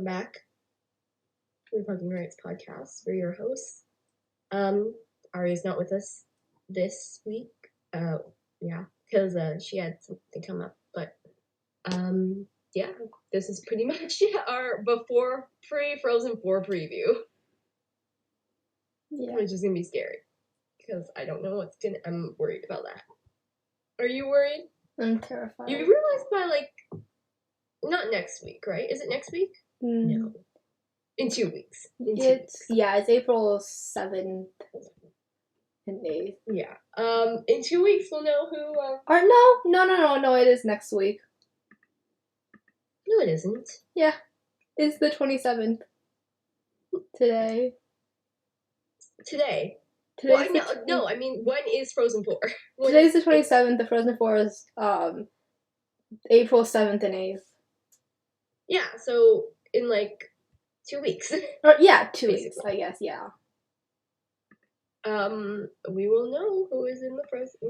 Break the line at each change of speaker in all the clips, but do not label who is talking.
back to the Pumpkin Rights Podcast. We're your hosts. Aria's not with us this week. Because she had something come up. But this is pretty much our before pre-Frozen 4 preview.
Yeah.
Which is gonna be scary. Because I don't know I'm worried about that. Are you worried?
I'm terrified.
You realize by not next week, right? Is it next week? No. In 2 weeks.
It's April 7th and 8th.
Yeah. In 2 weeks we'll know who
No, it is next week.
No, it isn't.
Yeah. It's the 27th. Today.
I mean, when is Frozen 4?
Today's the 27th. The Frozen 4 is April 7th and 8th.
Yeah, so in 2 weeks.
2 weeks, I guess, yeah.
We will know who is in the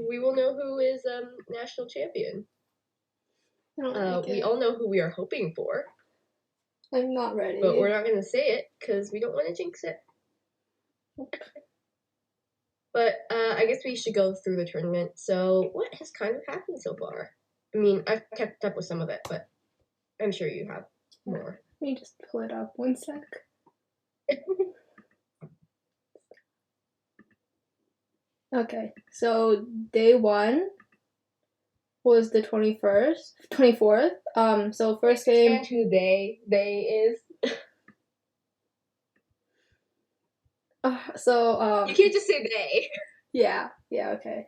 we will know who is national champion. We all know who we are hoping for.
I'm not ready.
But we're not going to say it because we don't want to jinx it. But I guess we should go through the tournament. So what has kind of happened so far? I mean, I've kept up with some of it, but I'm sure you have more.
Let me just pull it up 1 sec. Okay, so day 1 was the 24th. So first game.
And who they is. You can't just say they.
Yeah, okay.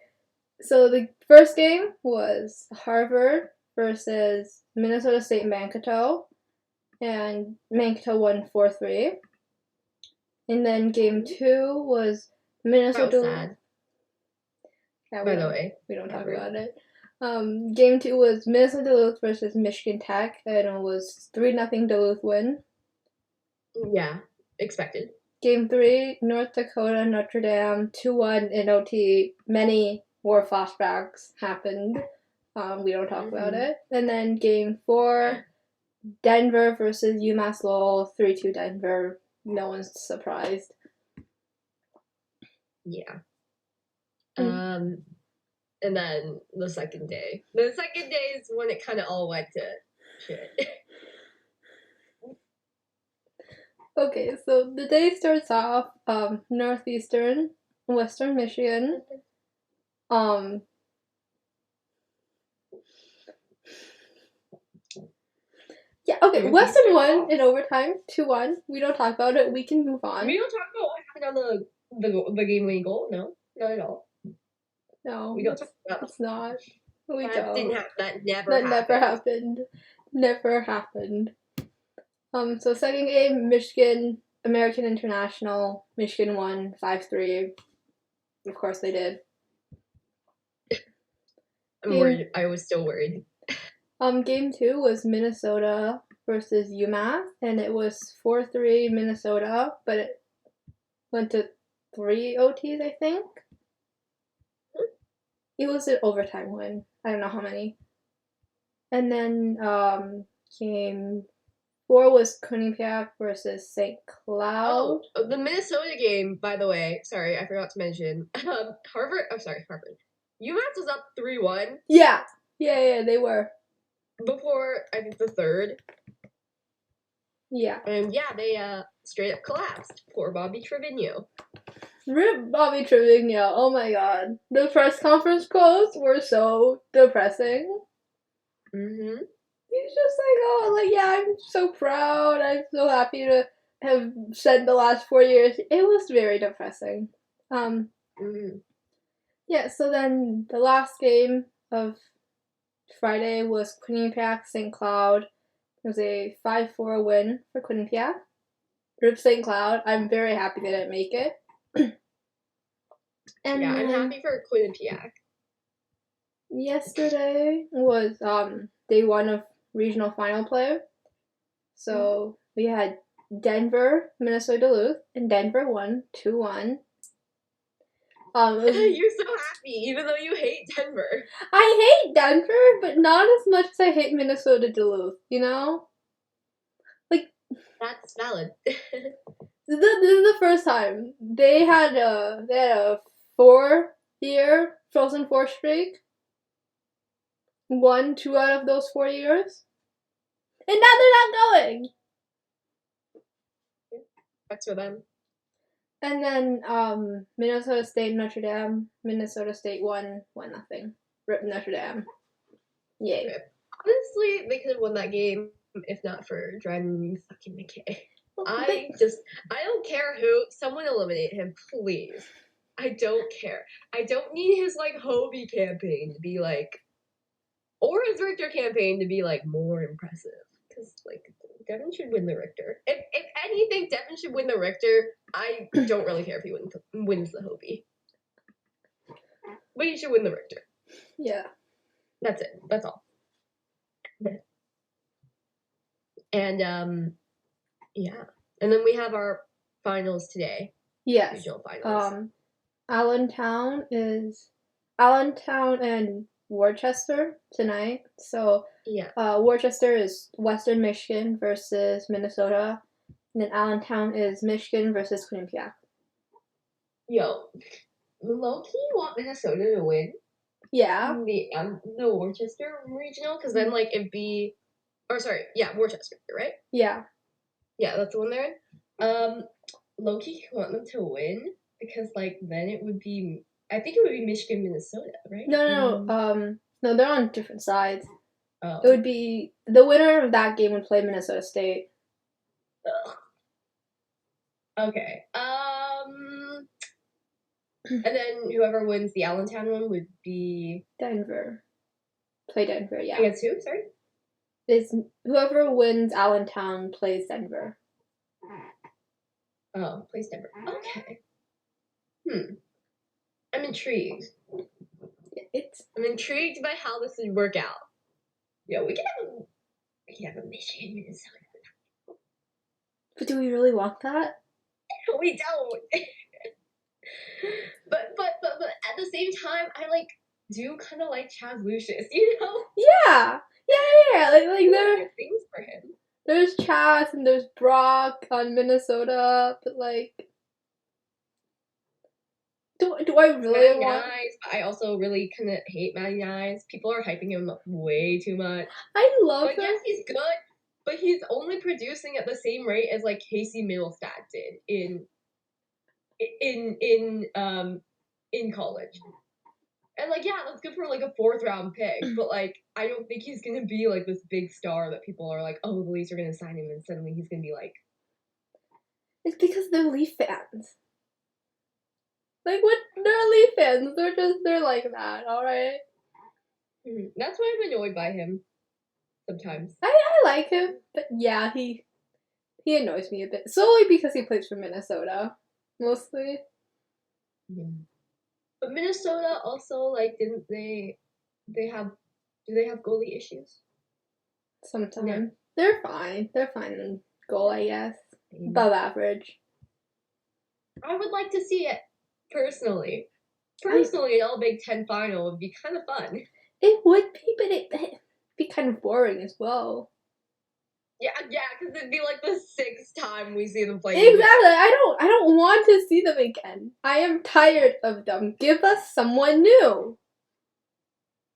So the first game was Harvard versus Minnesota State Mankato, and Mankato won 4-3. And then game 2 was Minnesota.
Sad.
Yeah,
by the way,
we don't talk about it. Game 2 was Minnesota Duluth versus Michigan Tech, and it was 3-0 Duluth win.
Yeah, expected.
Game 3, North Dakota, Notre Dame, 2-1 in OT. Many more flashbacks happened. We don't talk about it. And then Game 4, Denver versus UMass Lowell, 3-2 Denver. No one's surprised.
Yeah. And then the second day. The second day is when it kind of all went to shit.
Okay, so the day starts off Northeastern, Western Michigan. Yeah, okay, Western won in overtime, 2-1. We don't talk about it. We can move on.
We don't talk about what happened on the game-winning goal. No, not at all.
No,
we don't talk about
it's not. We
that
don't.
Didn't that never
that
happened.
Never happened. So second game, Michigan, American International. Michigan won 5-3. Of course they did.
I'm worried. I was still worried.
Game 2 was Minnesota versus UMass, and it was 4-3 Minnesota, but it went to 3 OTs, I think. It was an overtime win. I don't know how many. And then game 4 was Quinnipiac versus St. Cloud.
Oh, the Minnesota game, by the way. Sorry, I forgot to mention. Harvard. UMass was up 3-1.
Yeah, they were.
Before, I think, the third.
Yeah.
And they straight up collapsed. Poor Bobby Trevino.
Rip Bobby Trevino. Oh my god. The press conference quotes were so depressing.
Mm-hmm.
He's just I'm so proud. I'm so happy to have spent the last 4 years. It was very depressing. Yeah, so then the last game of Friday was Quinnipiac St. Cloud. It was a 5-4 win for Quinnipiac. Rip St. Cloud. I'm very happy they didn't make it.
I'm happy for Quinnipiac.
Yesterday was day 1 of regional final play. So we had Denver, Minnesota Duluth, and Denver won 2-1.
You're so happy, even though you hate Denver.
I hate Denver, but not as much as I hate Minnesota Duluth, you know?
valid.
This is the first time they had a 4-year Frozen Four streak. Won 2 out of those 4 years, and now they're not going.
That's for them.
And then Minnesota State, Notre Dame. Minnesota State won 1-0. Rip Notre Dame. Yay.
Okay. Honestly, they could have won that game if not for driving fucking McKay. I don't care who. Someone eliminate him, please. I don't care. I don't need his like Hobie campaign to be like, or his Richter campaign to be like more impressive. Because like Devin should win the Richter. If anything, Devin should win the Richter. I don't really care if he wins the Hobie. But he should win the Richter.
Yeah.
That's it. That's all. And yeah. And then we have our finals today.
Yes.
Regional finals.
Allentown and Worcester tonight. So
yeah.
Worcester is Western Michigan versus Minnesota. And then Allentown is Michigan versus Quinnipiac.
Yo, low-key want Minnesota to win.
Yeah.
The Worcester regional, because then like it'd be, Worcester, right?
Yeah.
Yeah, that's the one they're in. Low-key want them to win because like then it would be, I think it would be Michigan, Minnesota, right?
No, they're on different sides.
Oh.
It would be the winner of that game would play Minnesota State.
Ugh. Okay. And then whoever wins the Allentown one would be
Denver. Play Denver, yeah.
Against who? Sorry.
Is whoever wins Allentown plays Denver.
Oh, plays Denver. Okay. I'm intrigued. I'm intrigued by how this would work out. Yeah, we can have a Michigan, Minnesota.
But do we really want that?
We don't. but at the same time, I do kind of like Chaz Lucius, you know?
Yeah. Like there are
things for him.
There's Chaz and there's Brock on Minnesota, but like, do I really want?
Nice, but I also really kind of hate Matty Nice. People are hyping him up way too much.
I love him.
Yes, he's good, but he's only producing at the same rate as like Casey Middlestat did in college. And like, yeah, that's good for like a 4th round pick, but like, I don't think he's gonna be like this big star that people are like, oh, the Leafs are gonna sign him, and suddenly he's gonna be like.
It's because they're Leaf fans. Like, what? They're Leaf fans. They're like that, alright?
That's why I'm annoyed by him sometimes.
I like him, but yeah, he annoys me a bit. Solely because he plays for Minnesota, mostly.
Yeah. But Minnesota also, like, didn't do they have goalie issues?
Sometimes.
Yeah.
They're fine. They're fine in goal, I guess. Above average.
I would like to see it, personally. An all Big Ten final would be kind of fun.
It would be, but it'd be kind of boring as well.
Yeah, because it'd be like the 6th time we see them play.
Exactly. I don't want to see them again. I am tired of them. Give us someone new.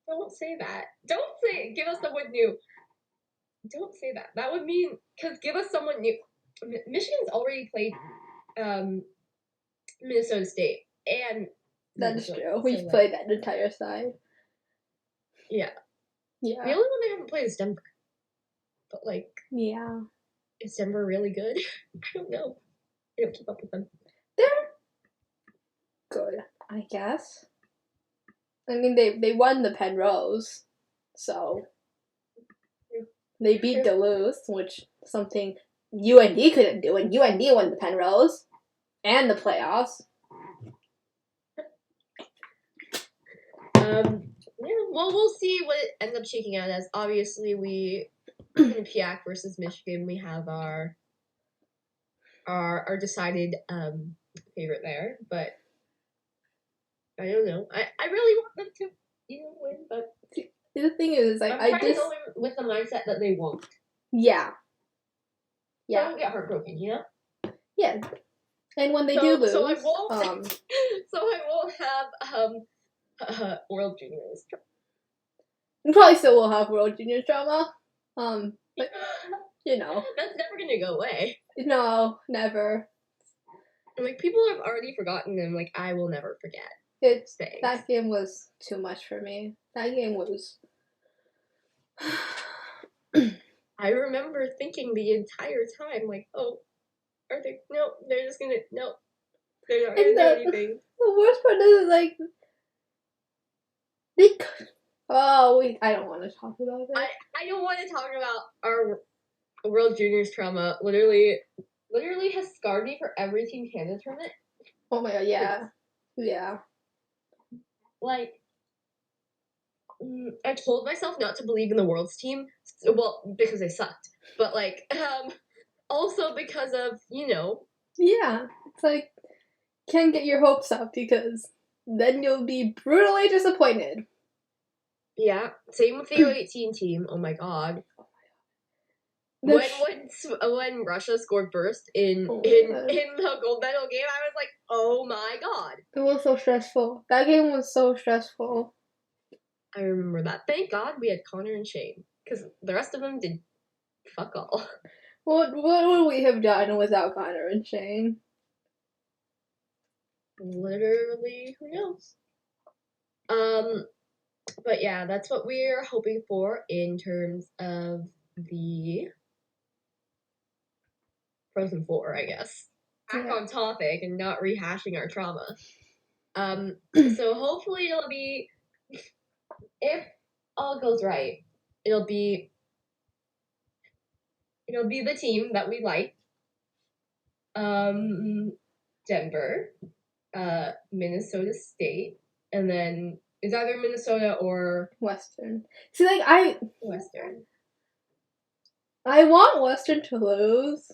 Don't say that. Don't say give us someone new. Don't say that. That would mean because give us someone new. Michigan's already played Minnesota State and
that is true. We've played that entire side.
Yeah.
Yeah.
The only one they haven't played is Denver. But like,
yeah,
is Denver really good? I don't know. I don't keep up with them.
They're good, I guess. I mean, they won the Penrose, so they beat Duluth, which something UND couldn't do, and UND won the Penrose and the playoffs.
Yeah, well, we'll see what it ends up shaking out as. Obviously, we Quinnipiac versus Michigan. We have our decided favorite there, but I don't know. I really want them to win, but
the thing is, like,
I'm trying to go in with the mindset that they won't.
Yeah.
So I don't get heartbroken, you know?
Yeah. And when they do lose,
so I won't. So I won't have World Juniors.
you probably still will have World Juniors drama. But you know,
that's never gonna go away.
No, never.
Like people have already forgotten them. Like I will never forget.
That game was too much for me. That game was.
I remember thinking the entire time, like, oh, are they? No, they're just gonna. No, they're not gonna do anything.
The worst part is like. I don't want to talk about it.
I don't want to talk about our World Juniors trauma. Literally has scarred me for every Team Canada tournament.
Oh my god, yeah. Yeah.
Like, I told myself not to believe in the World's team. Well, because they sucked. But, like, also because of, you know.
Yeah. It's like, can't get your hopes up because then you'll be brutally disappointed.
Yeah. Same with the U18 team. Oh my god. When Russia scored first in the gold medal game, I was like, oh my god.
It was so stressful. That game was so stressful.
I remember that. Thank God we had Connor and Shane, because the rest of them did fuck all.
What would we have done without Connor and Shane?
Literally, who knows? But yeah, that's what we're hoping for in terms of the Frozen 4, I guess. Back on topic and not rehashing our trauma. So hopefully it'll be, if all goes right, it'll be the team that we like. Denver, Minnesota State, and then it's either Minnesota or
Western. See, like
Western.
I want Western to lose,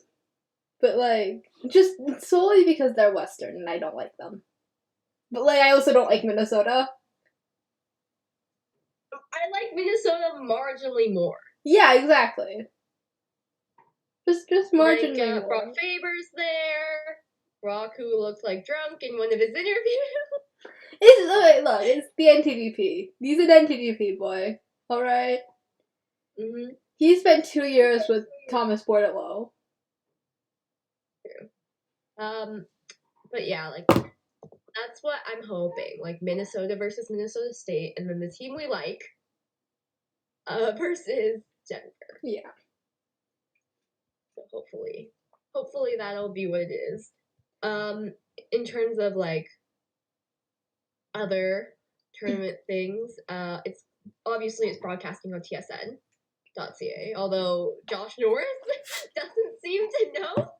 but like just solely because they're Western and I don't like them. But like I also don't like Minnesota.
I like Minnesota marginally more.
Yeah, exactly. Just marginally more.
Brock Faber's there. Brock, who looks like drunk in one of his interviews.
Look, it's the NTDP. He's an NTDP boy. Alright?
Mm-hmm.
He spent 2 years with Thomas Bordelot.
True. But yeah, like, that's what I'm hoping. Like, Minnesota versus Minnesota State, and then the team we like versus Denver.
Yeah.
So hopefully that'll be what it is. In terms of, like, other tournament things, it's broadcasting on TSN.ca, although Josh Norris doesn't seem to know.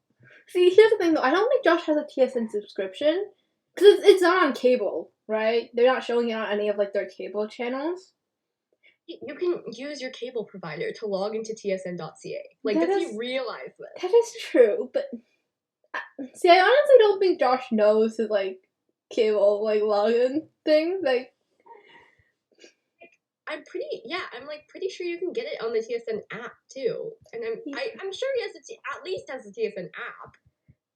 See, here's the thing though, I don't think Josh has a TSN subscription, because it's not on cable, right? They're not showing it on any of, like, their cable channels.
You can use your cable provider to log into tsn.ca. Like, does he realize this?
That is true, but see, I honestly don't think Josh knows his, like, cable, like, login thing. Like,
I'm pretty sure you can get it on the TSN app too, and I'm sure he has at least has the TSN app.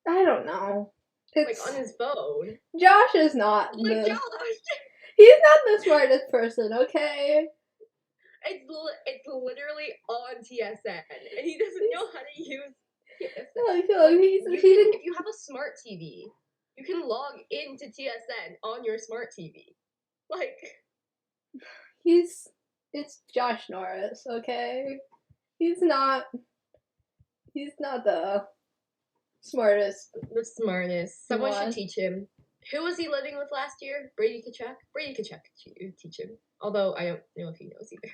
I don't know.
It's like on his phone.
Josh is not
Josh.
He's not the smartest person, okay?
It's literally on TSN, and he doesn't know how to use TSN.
I feel like
if you have a smart TV, you can log into TSN on your smart TV. Like,
it's Josh Norris, okay? He's not the smartest.
The smartest. Someone should teach him. Who was he living with last year? Brady Kachuk? Brady Kachuk could teach him. Although I don't know if he knows either.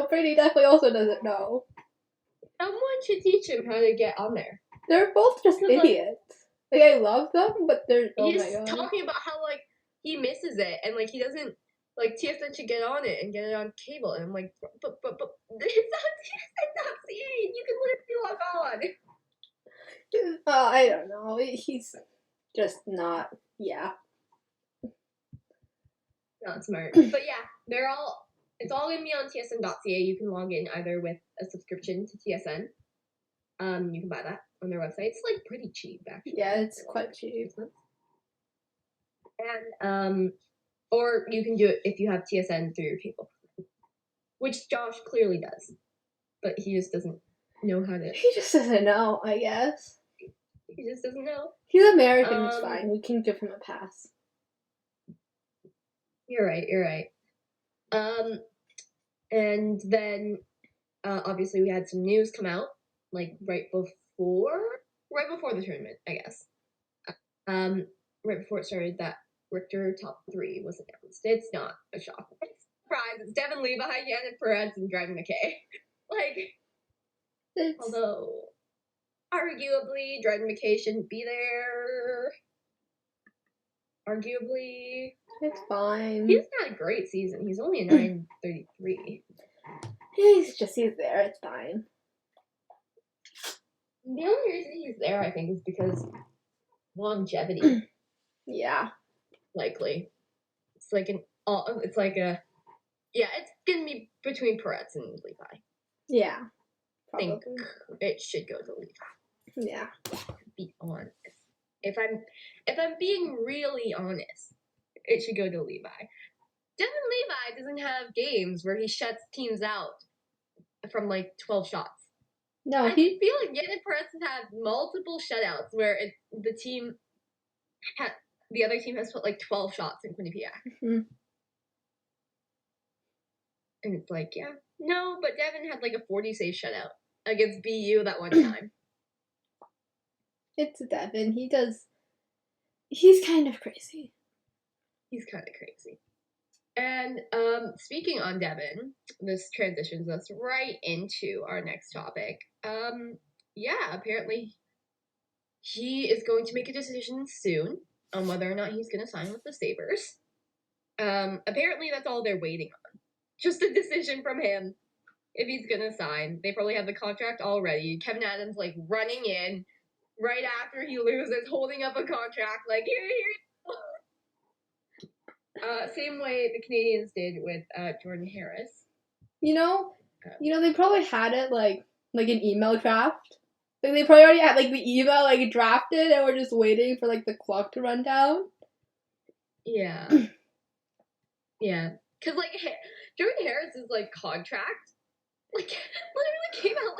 Brady definitely also doesn't know.
Someone should teach him how to get on there.
They're both just idiots. Like, I love them, but they're
he's talking about how, like, he misses it and, like, he doesn't, like, TSN should get on it and get it on cable, and I'm like, but it's on TSN.ca and you can literally log on.
I don't know. He's just not. Yeah.
Not smart. But yeah, it's all gonna be on tsn.ca. You can log in either with a subscription to TSN You can buy that on their website. It's like pretty cheap, actually.
Yeah, it's quite cheap.
And or you can do it if you have TSN through your cable, which Josh clearly does, but he just doesn't know how to.
He just doesn't know, I guess.
He just doesn't know.
He's American, it's fine. We can give him a pass.
You're right. And then obviously we had some news come out, like right before the tournament, I guess. Right before it started, that Richter top 3 was announced. It's not a shock. It's a surprise. It's Devin Levi, Janet Perez, and Dragon McKay. Although arguably Dragon McKay shouldn't be there. Arguably,
it's fine.
He's had a great season. He's only a 933.
He's there. It's fine.
The only reason he's there, I think, is because longevity.
Yeah.
Likely. It's gonna be between Perez and Levi.
Yeah.
Probably. I think it should go to Levi.
Yeah.
To be honest. If I'm being really honest, it should go to Levi. Devin Levi doesn't have games where he shuts teams out from 12 shots.
No,
I feel like Janet Perez has had multiple shutouts where the other team has put 12 shots in Quinnipiac.
Mm-hmm.
And it's no, but Devin had a 40 save shutout against BU that one time.
It's Devin. He's kind of crazy.
And speaking on Devin, this transitions us right into our next topic. Apparently he is going to make a decision soon on whether or not he's going to sign with the Sabres. Apparently that's all they're waiting on. Just a decision from him if he's going to sign. They probably have the contract already. Kevin Adams running in right after he loses, holding up a contract here. Same way the Canadians did with Jordan Harris.
They probably had it an email draft. They probably already had the email drafted, and we're just waiting for the clock to run down.
Yeah. Yeah, because Jordan Harris's contract literally came out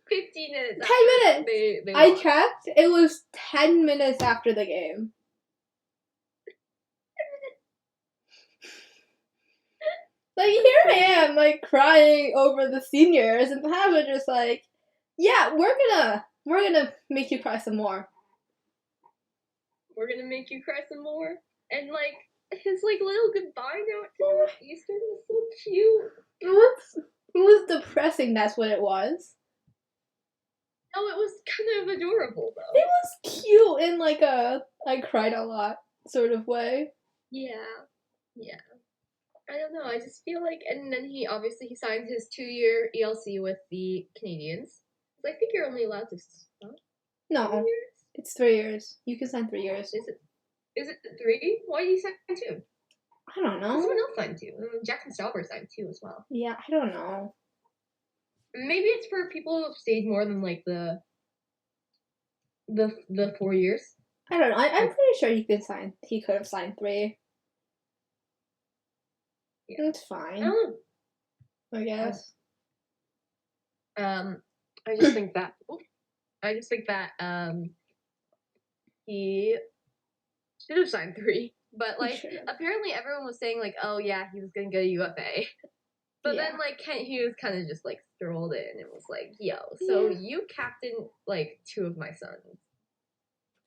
15 minutes.
10 minutes.
They
I checked. It was 10 minutes after the game. Here I am, crying over the seniors, and the Habs are just yeah, we're gonna make you cry some more.
We're gonna make you cry some more, and his little goodbye note to Eastern was so cute.
It was depressing. That's what it was.
No, it was kind of adorable though.
It was cute in a I cried a lot sort of way.
Yeah. I don't know. I just feel and then he signed his 2-year ELC with the Canadians. I think you're only allowed to stop.
No, it's 3 years. You can sign 3 years.
Is it 3? Why did you sign 2?
I don't know.
Someone else signed 2. Jackson Stauber signed 2 as well.
Yeah, I don't know.
Maybe it's for people who have stayed more than the 4 years.
I don't know. I'm pretty sure he could have signed 3. Yeah. It's fine. I guess.
I just think that he should have signed 3. But apparently everyone was saying oh yeah, he was gonna go to UFA. But then Kent Hughes kind of just strolled in and was yo, so you captain 2 of my sons.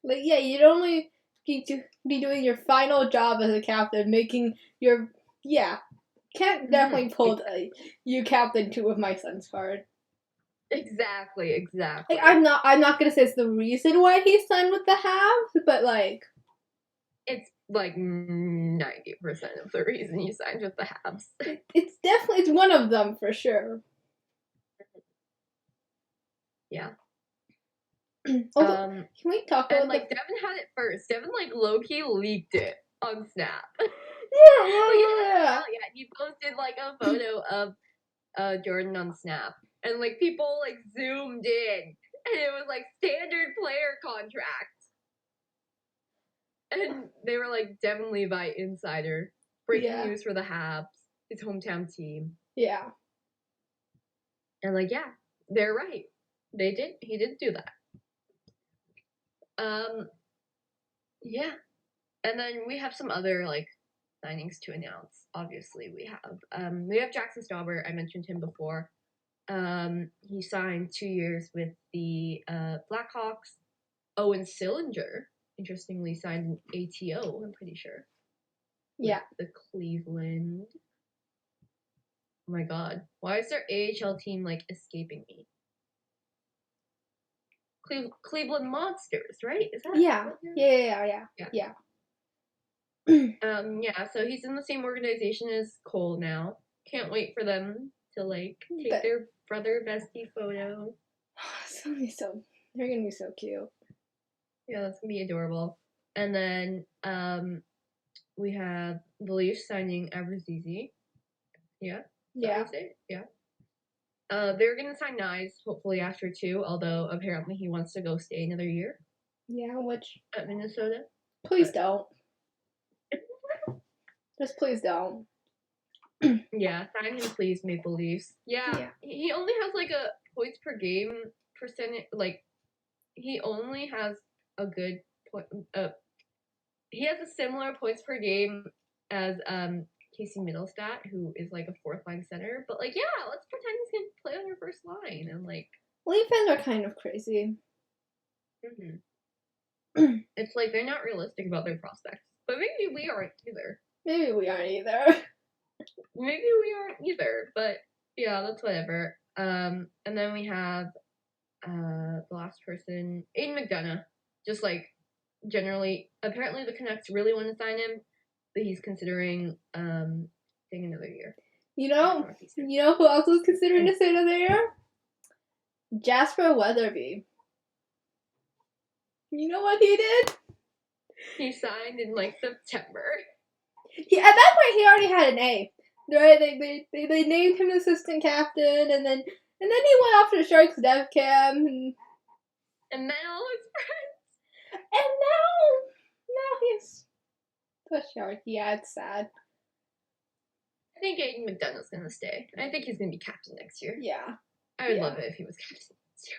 You'd only be doing your final job as a captain, making your Kent definitely pulled you captain 2 of my sons card.
Exactly.
I'm not gonna say it's the reason why he signed with the Habs, but
it's 90% of the reason he signed with the Habs.
It's one of them for sure. Yeah. Also, can we talk about
Devin had it first. Devin low-key leaked it on Snap.
Yeah.
He posted a photo of Jordan on Snap, and people zoomed in And it was like standard player contract. And they were like Devin Levi insider. Breaking news for the Habs, his hometown team.
Yeah.
And like, yeah, they're right. He did do that. Yeah. And then we have some other like signings to announce. Obviously, we have Jackson Stauber. I mentioned him before. He signed 2 years with the Blackhawks. Owen Sillinger, interestingly, signed an ATO. I'm pretty sure.
Yeah.
The Cleveland. Oh my God! Why is their AHL team like escaping me? Cleveland Monsters, right? Is that?
Yeah.
Yeah, so he's in the same organization as Cole now. Can't wait for them to like take their brother bestie photo.
They're gonna be so cute.
Yeah, that's gonna be adorable. And then we have the Leafs signing Abruzzese. Yeah.
Yeah.
Yeah. They're gonna sign Nyes hopefully after 2, although apparently he wants to go stay another year.
Yeah, which
at Minnesota.
Please don't. Just please don't.
Yeah, sign him please, Maple Leafs. Yeah, he only has like a points per game percentage. Like, he only has a good point. He has a similar points per game as Casey Middlestat, who is like a 4th line center. But like, yeah, let's pretend he's gonna play on our 1st line and like.
Leaf fans are kind of crazy.
Mm-hmm. It's like they're not realistic about their prospects, but maybe we aren't either.
Maybe we aren't either.
But yeah, that's whatever. And then we have the last person, Aiden McDonough. Just like generally, apparently the Canucks really want to sign him, but he's considering staying another year.
You know who else was considering to stay another year? Jasper Weatherby. You know what he did?
He signed in like September.
At that point, he already had an A. Right? They named him assistant captain, and then he went off to the Sharks dev camp, and
then all his friends.
And now he's the Shark. Yeah, it's sad.
I think Aiden McDonough's gonna stay. I think he's gonna be captain next year.
Yeah.
I would love it if he was captain next year.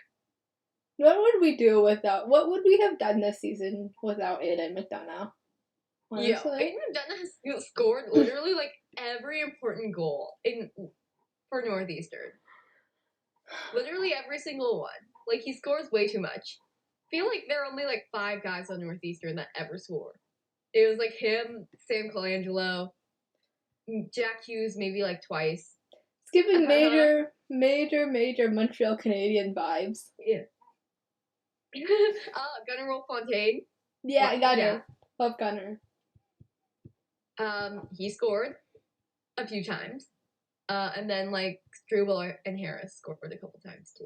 What would we do without? What would we have done this season without Aiden McDonough?
Honestly? Yeah, Aiden McDonough has scored literally like every important goal for Northeastern. Literally every single one. Like, he scores way too much. I feel like there are only like 5 guys on Northeastern that ever score. It was like him, Sam Colangelo, Jack Hughes maybe like twice.
It's giving major Montreal Canadian vibes.
Yeah. Gunnar Wolf-Fontaine.
Yeah, Gunnar. Yeah. Love Gunnar.
He scored a few times. And then like Struble and Harris scored a couple times too.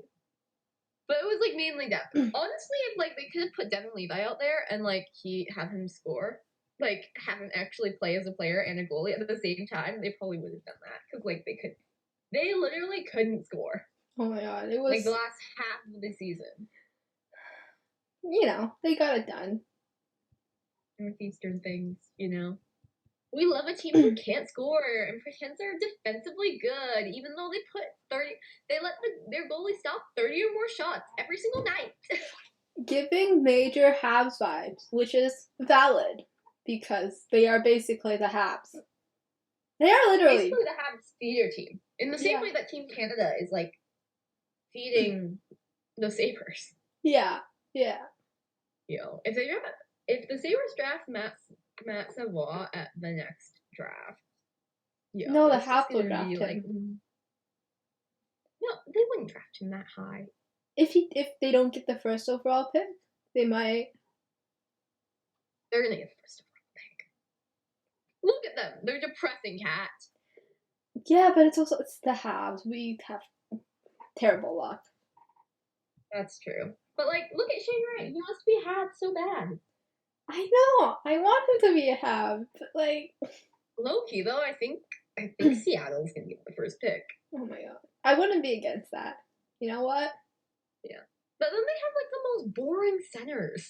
But it was like mainly Devin. Honestly, if like they could have put Devin Levi out there and like have him score, like have him actually play as a player and a goalie at the same time, they probably would have done that because like they literally couldn't score.
Oh my God, it was
like the last half of the season.
You know, they got it done.
Northeastern things, you know. We love a team who can't score and pretends they're defensively good, even though they let their goalie stop 30 or more shots every single night.
Giving major Habs vibes, which is valid, because they are basically the Habs. They are literally
basically the Habs feeder team. In the same way that Team Canada is like feeding the Sabres.
Yeah.
You know, if the Sabres draft Matt Savoie at the next draft.
Yeah, no, the Habs will draft him.
Like, no, they wouldn't draft him that high.
If they don't get the first overall pick, they might.
They're gonna get the first overall pick. Look at them. They're depressing, Cat.
Yeah, but it's the Habs. We have terrible luck.
That's true. But like, look at Shane Wright. He wants to be a Hab so bad.
I know. I want him to be a Hab, but like.
Low-key, though, I think Seattle's gonna get the first pick.
Oh my God. I wouldn't be against that. You know what?
Yeah. But then they have like the most boring centers.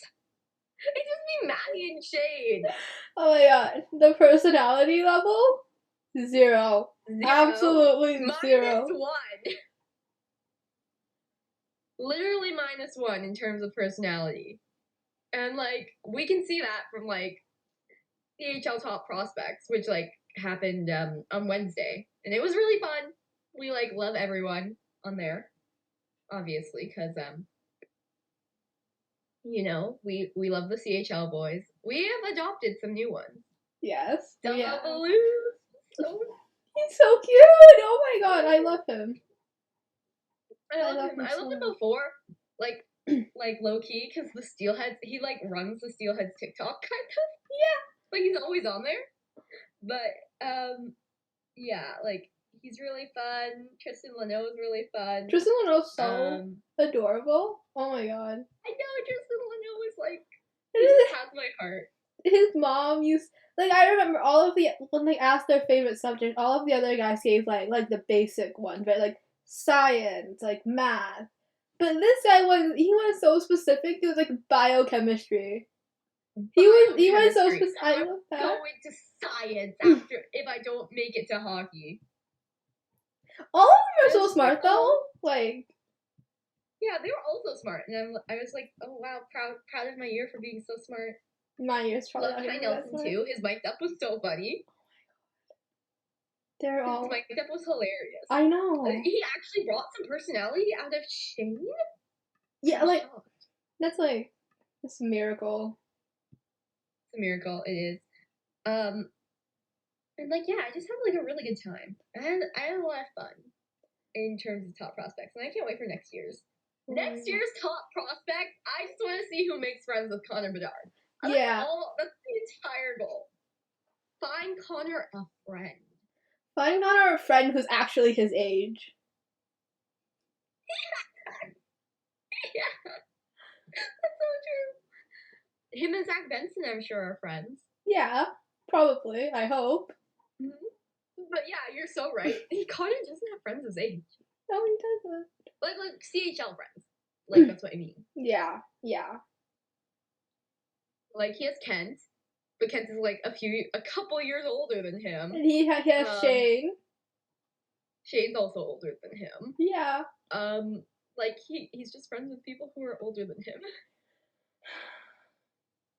It just be Maddie and Shane.
Oh my god. The personality level? Zero. Absolutely zero.
-1. Literally -1 in terms of personality. And like we can see that from like CHL Top Prospects, which like happened on Wednesday. And it was really fun. We like love everyone on there. Obviously, because you know, we love the CHL boys. We have adopted some new ones.
Yes. Yeah.
So
he's so cute. Oh my god, I love him.
I love him. I loved him before, like low key, because the Steelheads. He like runs the Steelheads TikTok kind of. Yeah, like he's always on there. But yeah, like he's really fun. Tristan Leno is really fun.
Tristan Leno's so adorable. Oh my god.
I know Tristan Leno is like he just has my heart.
His mom used I remember all of the when they asked their favorite subject, all of the other guys gave like the basic ones, right? Like science, like math. But this guy was so specific. It was like biochemistry. He was so specific. I love that.
Go into science after if I don't make it to hockey.
All of them are so smart though. Like
yeah, they were all so smart, and I was like, oh wow, proud of my year for being so smart.
My year's probably
Love Ty Nelson too. His mic'd up was so funny.
They're all.
His mic'd up was hilarious.
I know.
He actually brought some personality out of Shane.
Yeah, like that's like it's a miracle.
It's a miracle. It is. And like yeah, I just had like a really good time. I had a lot of fun in terms of top prospects, and I can't wait for next year's. Next year's top prospects, I just want to see who makes friends with Connor Bedard.
Yeah.
That's the entire goal. Find Connor a friend.
Find Connor a friend who's actually his age.
Yeah. That's so true. Him and Zach Benson, I'm sure, are friends.
Yeah, probably. I hope.
Mm-hmm. But yeah, you're so right. Connor doesn't have friends his age.
No, he doesn't.
Like CHL friends. Like that's what I mean.
Yeah.
Like he has Kent, but Kent is like a couple years older than him.
And he has Shane.
Shane's also older than him.
Yeah.
Like he's just friends with people who are older than him.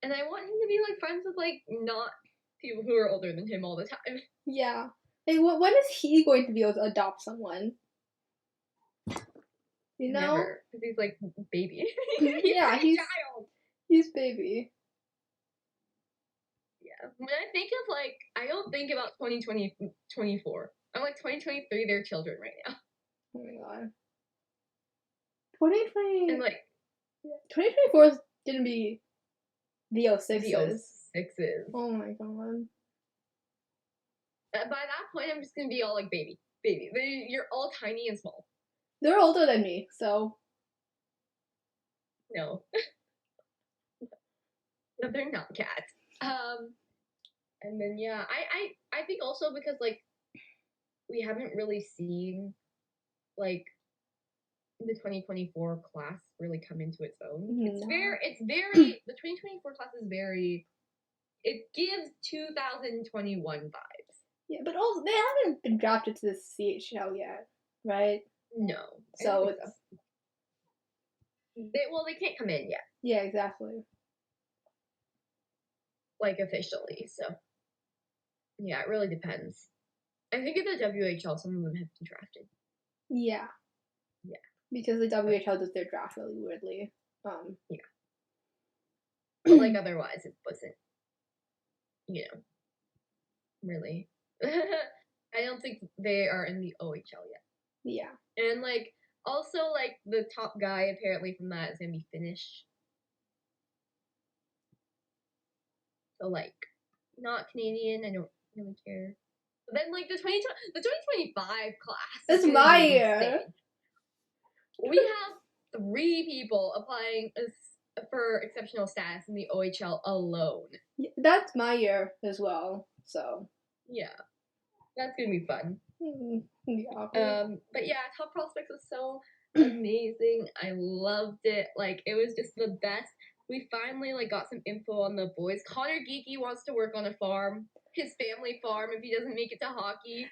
And I want him to be like friends with like not people who are older than him all the time.
Yeah. Hey, when is he going to be able to adopt someone? You know?
Because he's like baby.
Yeah, he's child. He's baby.
Yeah. When I think of like, I don't think about 2024. I'm like 2023. They're children right now.
Oh my god. 2020.
And like
2024 is gonna be the 06s.
The 06s.
Oh my god.
By that point, I'm just gonna be all like baby. You're all tiny and small.
They're older than me, so.
No. No, they're not cats. And then yeah, I think also because like we haven't really seen like the 2024 class really come into its own. No. It's very the 2024 class is very. It gives 2021 vibes.
Yeah, but also they haven't been drafted to the CHL yet, right?
No.
So it's
they can't come in yet.
Yeah, exactly.
Like officially, so yeah, it really depends. I think in the WHL some of them have been drafted.
Yeah.
Yeah.
Because the WHL does their draft really weirdly.
Yeah. But like otherwise it wasn't, you know, really. I don't think they are in the OHL yet.
Yeah.
And like also like the top guy apparently from that is gonna be Finnish. So like not Canadian, I don't really care. But then like the 2025 class.
It's my year.
Insane. We have 3 people applying for exceptional status in the OHL alone.
That's my year as well, so.
Yeah. That's gonna be fun.
Yeah.
But yeah, Top Prospects was so amazing. I loved it. Like, it was just the best. We finally like got some info on the boys. Connor Geeky wants to work on a farm, his family farm, if he doesn't make it to hockey,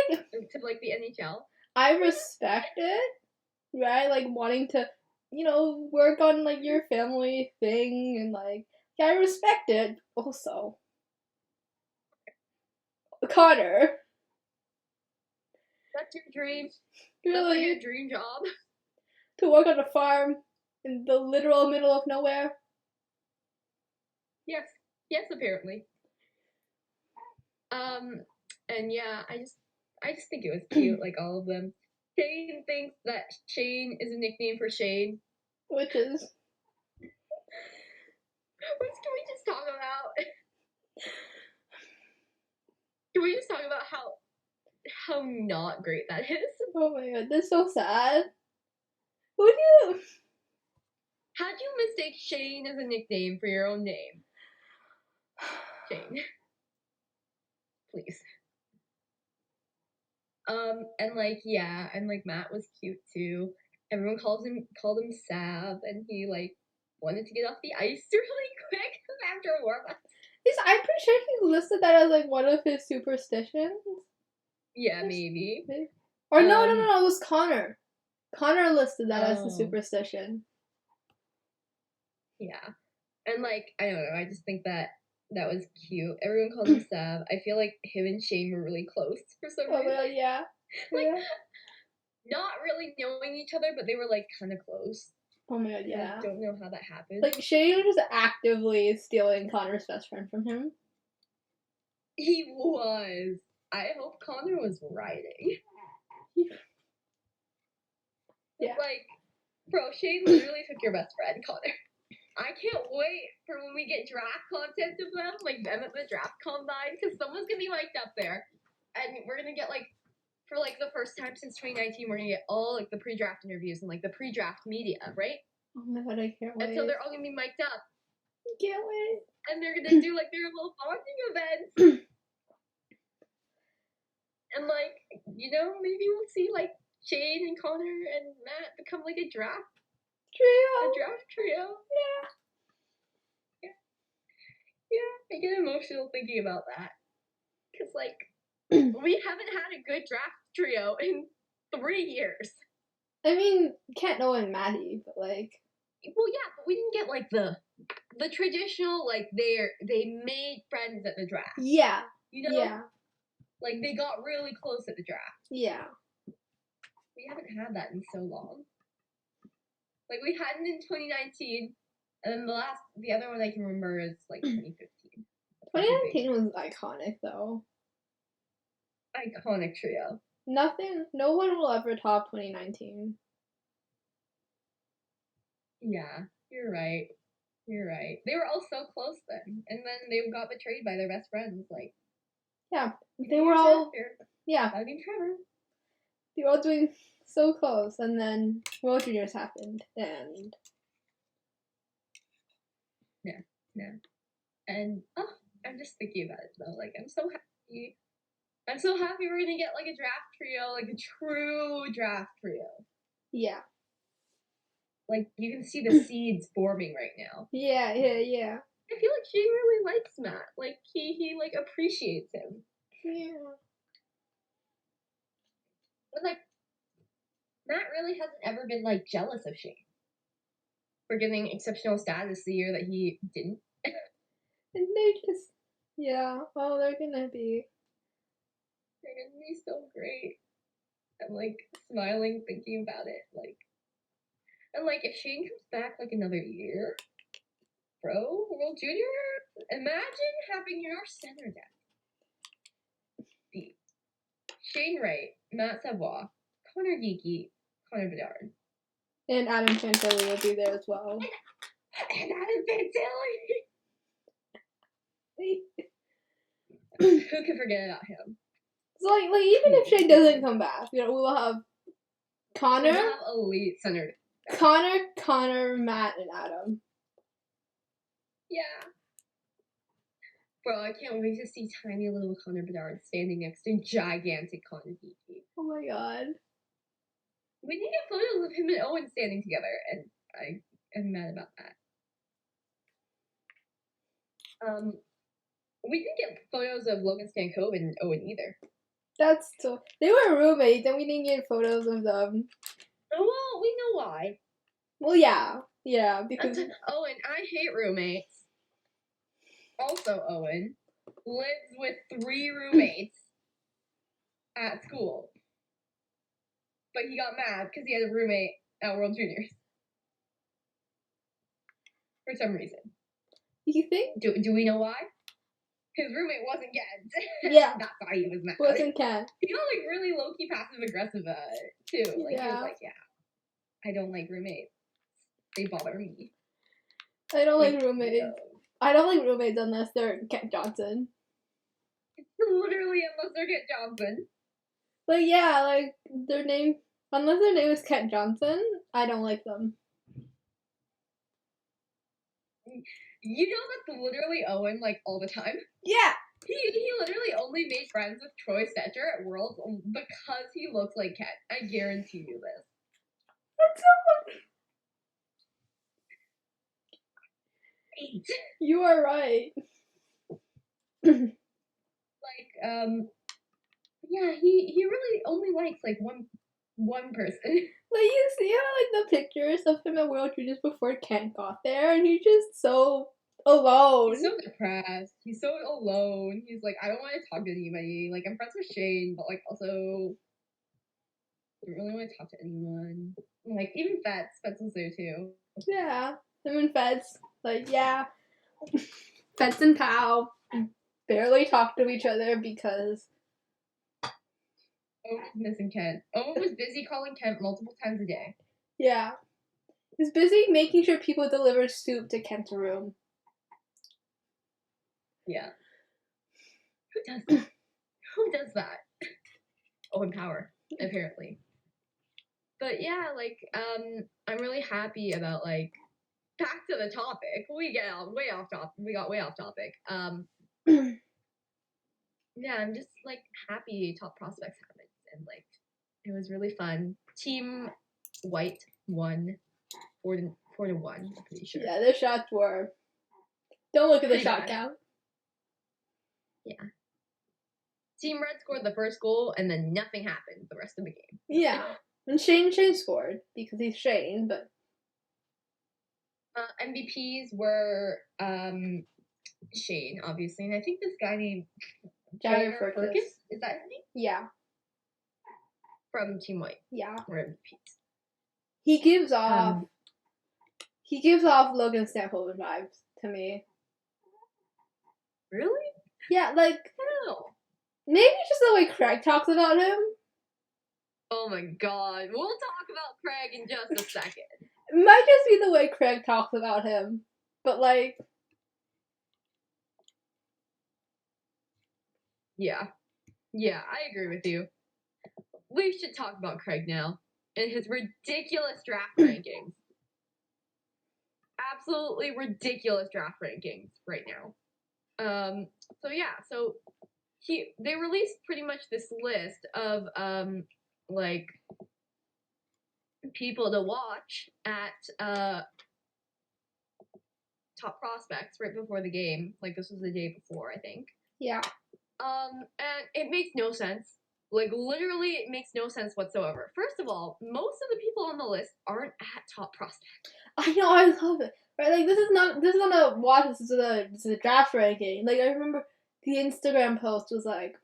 Which, like,
to like the NHL.
I respect it, right? Like, wanting to, work on, like, your family thing, and, like, yeah, I respect it. Also, Connor,
That's your dream.
really,
That's like your dream job.
to work on a farm in the literal middle of nowhere.
Yes, apparently. And yeah, I just think it was cute, like all of them. Shane thinks that Shane is a nickname for Shane.
Which is,
Which can we just talk about? Can we just talk about how not great that is?
oh my god, that's so sad. Who knew?
How'd you mistake Shane as a nickname for your own name? Shane. Please. And like, yeah, and like Matt was cute too. Everyone called him Sav, and he like wanted to get off the ice really quick after warm-up.
I'm pretty sure he listed that as like one of his superstitions.
Yeah, maybe.
Or no, it was Connor. Connor listed that as the
Oh.
superstition.
Yeah. And like, I don't know, I just think that was cute. Everyone called him Sav. I feel like him and Shane were really close for some
Oh
reason.
well, yeah.
Like,
Yeah.
not really knowing each other, but they were like kind of close.
Oh my god, yeah.
I don't know how that happened.
Like, Shane was just actively stealing Connor's best friend from him.
He was. I hope Connor was riding.
Yeah.
Like, bro, Shane literally took your best friend, Connor. I can't wait for when we get draft content of them, like them at the draft combine, because someone's gonna be mic'd up there, and we're gonna get like, for like the first time since 2019, we're gonna get all like the pre-draft interviews and like the pre-draft media, right?
Oh my god, I can't wait.
And so they're all gonna be mic'd up.
I can't wait.
And they're gonna do like their little bonding events. And like, maybe we'll see like Shane and Connor and Matt become like a draft trio. Yeah, I get emotional thinking about that. Because, like, we haven't had a good draft trio in 3 years.
I mean, can't know in Maddie, but like.
Well, yeah, but we didn't get like the traditional, like they made friends at the draft.
Yeah.
Yeah. Like they got really close at the draft.
Yeah.
We haven't had that in so long. Like we had it in 2019, and then the other one I can remember is like 2015.
2019 was iconic though.
Iconic trio.
No one will ever top 2019.
Yeah, you're right. They were all so close then, and then they got betrayed by their best friends. Like,
yeah, they were all
after,
yeah.
Doug and Trevor.
They were all doing so close, and then World Juniors happened, and
yeah, and I'm just thinking about it though. Like, I'm so happy. I'm so happy we're gonna get like a draft trio, like a true draft trio.
Yeah.
Like you can see the seeds forming right now.
Yeah.
I feel like she really likes Matt. Like he like appreciates him.
Yeah.
But like Matt really hasn't ever been like jealous of Shane for getting exceptional status the year that he didn't.
And they just well, they're gonna be
so great. I'm like smiling thinking about it. Like, and like if Shane comes back like another year, bro, World Junior, imagine having your center deck be Shane Wright, Matt Savoie, Connor Geeky, Connor Bedard.
And Adam Fantilli will be there as well.
And Adam Fantilli! Who could forget about him?
So like even if Shane doesn't come back, we will have Connor.
We'll have elite center.
Connor, Matt, and Adam.
Yeah. Bro, I can't wait to see tiny little Connor Bedard standing next to gigantic Connor Geeky.
Oh my god.
We didn't get photos of him and Owen standing together, and I am mad about that. We didn't get photos of Logan Stankoven and Owen either.
That's so. They were roommates, and we didn't get photos of them.
Oh, well, we know why.
Well, yeah, because
Owen, I hate roommates. Also, Owen lives with 3 roommates at school, but he got mad because he had a roommate at World Juniors for some reason.
you think?
Do we know why? His roommate wasn't Kent.
Yeah,
That's why he was mad.
wasn't Kent.
He got like really low key passive aggressive too. Like he was
Yeah.
like, yeah, I don't like roommates. They bother me.
I don't like roommates.
No.
I don't like roommates unless they're Kent Johnson.
Literally, unless they're Kent Johnson.
But yeah, like their name, unless their name is Kent Johnson, I don't like them.
You know that's literally Owen like all the time.
Yeah.
He literally only made friends with Troy Stetcher at Worlds because he looks like Kent. I guarantee you this.
That's so
Eight.
You are right.
Yeah, he really only likes like one person.
Like you see how like the pictures of him at World Juniors before Kent got there, and he's just so alone.
He's so depressed. He's so alone. He's like, I don't want to talk to anybody. Like I'm friends with Shane, but like also don't really want to talk to anyone. Like even Fetz was there too.
Yeah, him and Fetz, like yeah, Fetz and Pow barely talk to each other because
Owen was missing Kent. Owen was busy calling Kent multiple times a day.
yeah, he's busy making sure people deliver soup to Kent's room.
Yeah. Who does that? Who does that? Owen Power, apparently. But yeah, like, I'm really happy about like back to the topic. We got way off topic. Yeah, I'm just like happy top prospects happened, and like it was really fun. Team White won 4-1. I'm pretty sure.
Yeah, the shots were. Don't look at the
Pretty
shot
bad.
count.
Yeah. Team Red scored the first goal, and then nothing happened the rest of the game.
Yeah, and Shane scored because he's Shane, but
MVPs were Shane, obviously, and I think this guy named
Jared
Fergus.
Fergus.
Is that his name?
Yeah.
From Team White.
Yeah.
Or MVPs.
He gives off Logan Stankoven vibes to me.
Really?
Yeah, like
I don't know.
Maybe just the way Craig talks about him.
Oh my god. We'll talk about Craig in just a second.
It might just be the way Craig talks about him. But like
Yeah. Yeah, I agree with you. We should talk about Craig now and his ridiculous draft rankings. Absolutely ridiculous draft rankings right now. So they released pretty much this list of like people to watch at top prospects right before the game. Like this was the day before, I think.
Yeah.
And it makes no sense. Like literally, it makes no sense whatsoever. First of all, most of the people on the list aren't at top prospects.
I know, I love it. Right, like this is not a watch. This is a draft ranking. Like I remember the Instagram post was like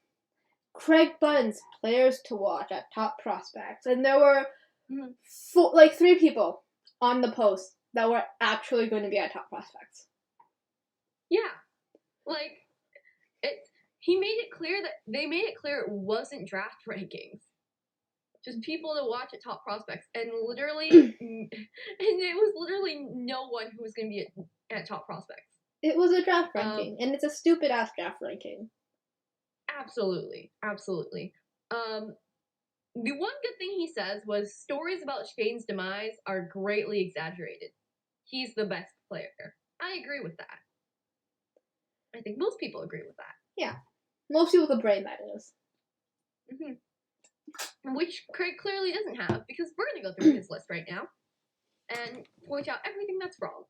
Craig Bunn's players to watch at top prospects, and there were 3 people on the post that were actually going to be at top prospects.
Yeah, like they made it clear it wasn't draft rankings. Just people to watch at top prospects, and literally, and it was literally no one who was going to be at top prospects.
It was a draft ranking, and it's a stupid ass draft ranking.
Absolutely. The one good thing he says was stories about Shane's demise are greatly exaggerated. He's the best player. I agree with that. I think most people agree with that.
Yeah. Most people with a brain, that is.
Mm-hmm. which Craig clearly doesn't have, because we're going to go through his list right now and point out everything that's wrong.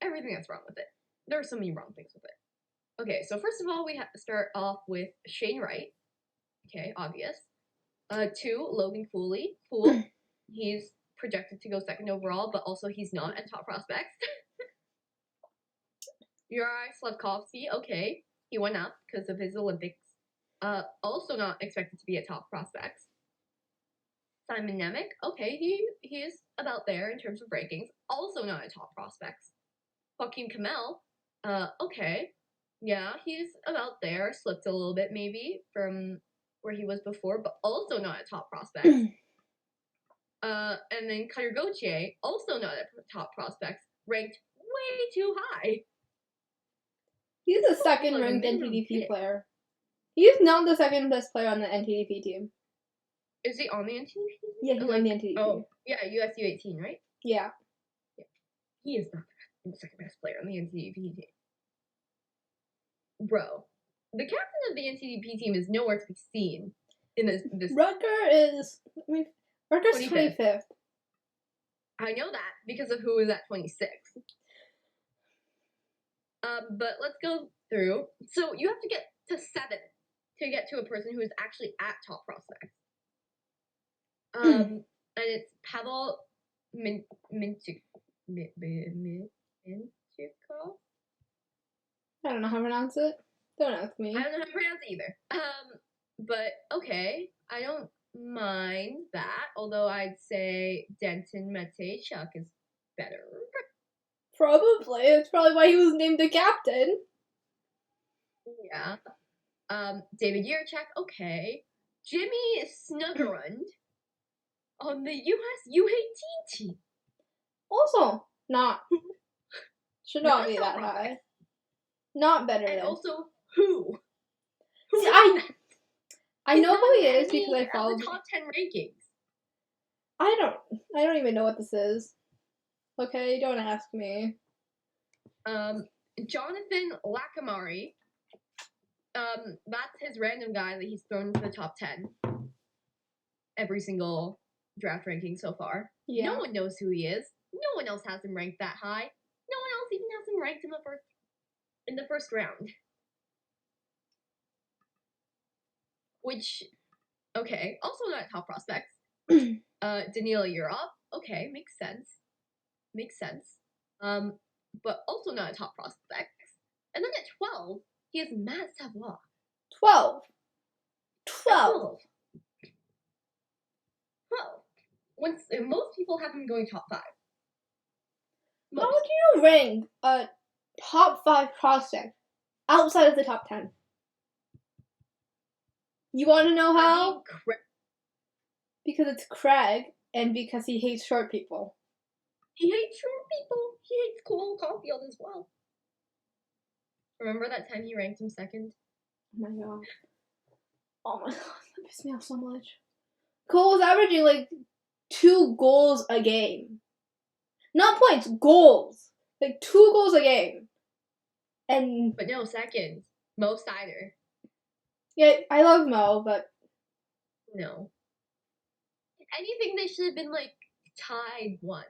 Everything that's wrong with it. There are so many wrong things with it. Okay, so first of all, we have to start off with Shane Wright. Okay, obvious. 2, Logan Cooley. Cool. He's projected to go second overall, but also he's not a top prospect. Yuri Slavkovsky, okay. He went up because of his Olympics. Also not expected to be a top prospect. Simon Nemec, okay, he is about there in terms of rankings. Also not a top prospect. Joaquin Kamel, okay. Yeah, he's about there. Slipped a little bit maybe from where he was before, but also not a top prospect. And then Cutter Gauthier, also not a top prospect, ranked way too high.
He's a second ranked NTDP player. He's not the second best player on the NTDP team.
Is he on the NTDP team?
Yeah, he's on the NTDP.
Oh, yeah, USU 18, right?
Yeah.
He is not the second best player on the NTDP team. Bro, the captain of the NTDP team is nowhere to be seen in this.
Rutgers is 25th.
I know that because of who is at 26th. But let's go through. So you have to get to 7 to get to a person who is actually at top prospect. And it's Pavel Mintyukov.
I don't know how to pronounce it. Don't ask me.
I don't know how to pronounce it either. But okay, I don't mind that. Although I'd say Denton Matejchuk is better.
Probably. It's probably why he was named the captain.
Yeah. David Yurchak, okay. Jimmy Snuggerund on the US U18 team.
Also, not. Should not be that high. Not better
and
than.
Also, who?
See, I know who he is because I follow
the top 10 rankings.
I don't even know what this is. Okay, don't ask me.
Jonathan Lacamari. That's his random guy that he's thrown into the top 10 every single draft ranking so far.
Yeah.
No one knows who he is. No one else has him ranked that high. No one else even has him ranked in the first round. Which, okay, also not top prospects. Danila Yurov, okay, makes sense. But also not a top prospect. And then at 12, he has Matt Savoie.
12.
Once most people have him going top 5.
Most. How would you rank a top 5 prospect outside of the top 10? You want to know how? Because it's Craig, and because he hates short people.
He hates short people. He hates Cole Caulfield as well. Remember that time he ranked him second?
Oh my god. That pissed me off so much. Cole was averaging like 2 goals a game. Not points, goals. Like 2 goals a game.
But no, second. Mo Seider.
Yeah, I love Mo, but
no. If anything, they should have been like tied 1.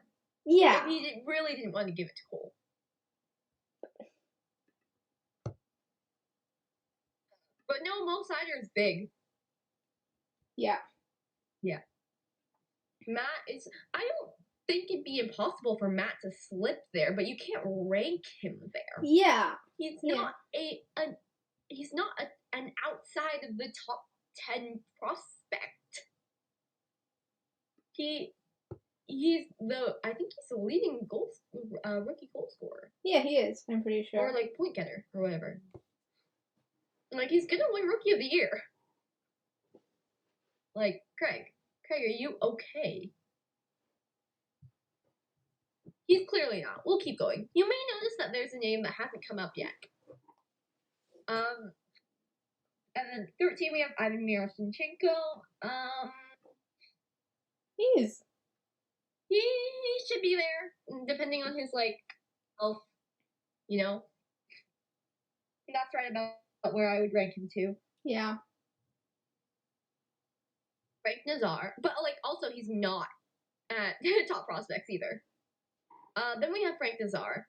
Yeah.
If he really didn't want to give it to Cole. But no, Mo Seider is big.
Yeah.
Matt is. I don't think it'd be impossible for Matt to slip there, but you can't rank him there.
Yeah.
He's not he's not an outside of the top 10 prospect. He's I think he's the leading rookie goal scorer.
Yeah, he is. I'm pretty sure.
Or like point getter or whatever. Like he's gonna win Rookie of the Year. Like Craig, are you okay? He's clearly not. We'll keep going. You may notice that there's a name that hasn't come up yet. And then 13 we have Ivan Miroshnichenko. He should be there, depending on his health. You know, that's right about where I would rank him too.
Yeah.
Frank Nazar, but like also he's not at top prospects either. Then we have Frank Nazar,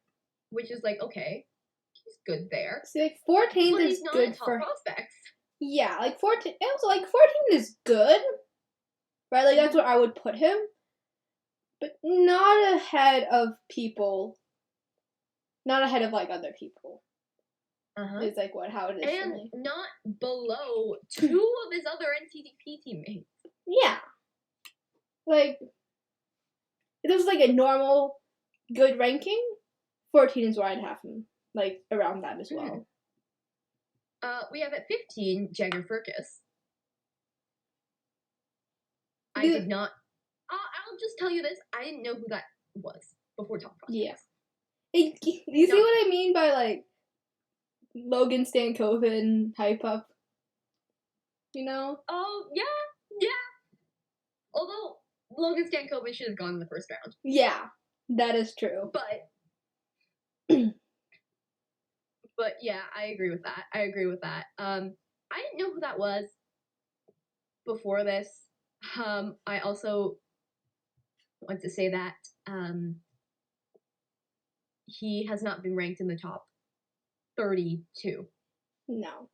which is like okay, he's good there.
See, like 14th
but
is
he's not
good
at top
for
prospects.
Yeah, like 14. It was like 14 is good, right? Like that's where I would put him, but not ahead of people. Not ahead of like other people. Is like how it is
and
for me.
Not below 2 of his other NTDP teammates.
Yeah, like if this was like a normal, good ranking, 14 is where I'd have him, like around that as well.
We have at 15 Jagger Furcus. I did not. I'll just tell you this: I didn't know who that was before top prospects.
Yeah, you see what I mean by like Logan Stankoven hype up? You know?
Oh yeah. Although Logan Stankoven should have gone in the first round.
Yeah, that is true.
But yeah, I agree with that. I didn't know who that was before this. I also want to say that he has not been ranked in the top 32.
No.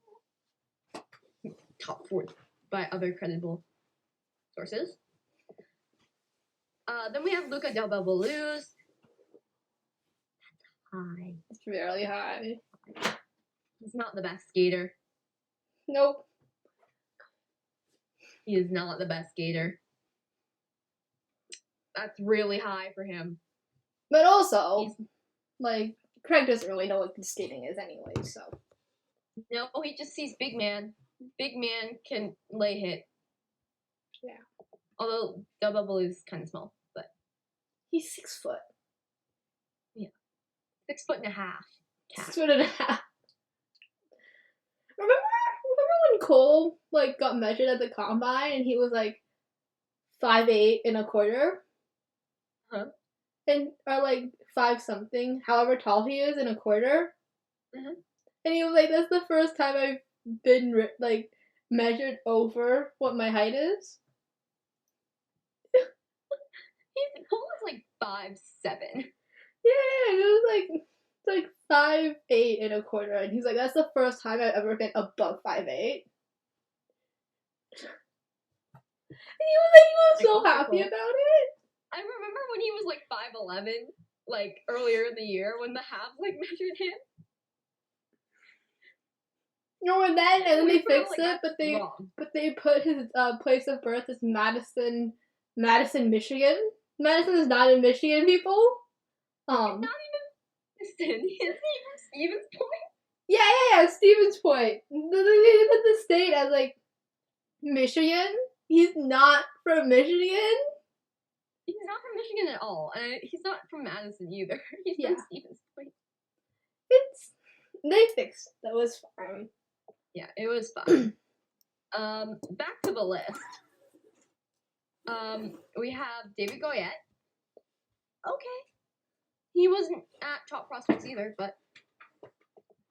Top 40 by other credible sources. Then we have Luca Del Belbaluz. That's high.
It's really high.
He's not the best skater.
Nope.
He is not the best skater. That's really high for him.
But also, like, Craig doesn't really know what the skating is anyway, so.
No, he just sees big man. Big man can lay hit.
Yeah.
Although Del Belbaluz is kind of small, but.
He's 6 foot.
Yeah. 6 foot and a half.
6 foot and a half. Remember when Cole like got measured at the combine and he was like 5'8" and a quarter?
Huh?
And or like 5 something, however tall he is in a quarter.
Mm-hmm.
And he was like, "That's the first time I've been like measured over what my height is."
Cole was like 5'7".
Yeah, it was like 5'8" and a quarter, and he's like, "That's the first time I've ever been above 5'8". And he was so happy about it.
I remember when he was like 5'11", like earlier in the year when the Habs like measured him.
No, and then they fixed it,
wrong.
but they put his place of birth as Madison, Michigan. Madison is not in Michigan, people.
Not even His name is Stevens Point.
Yeah, Stevens Point. They put the state as like Michigan. He's not from Michigan.
He's not from Michigan at all. He's not from Madison either. He's from Stevens Point.
They fixed it. That was fine.
Yeah, it was fine. Back to the list. We have David Goyette. Okay. He wasn't at top prospects either, but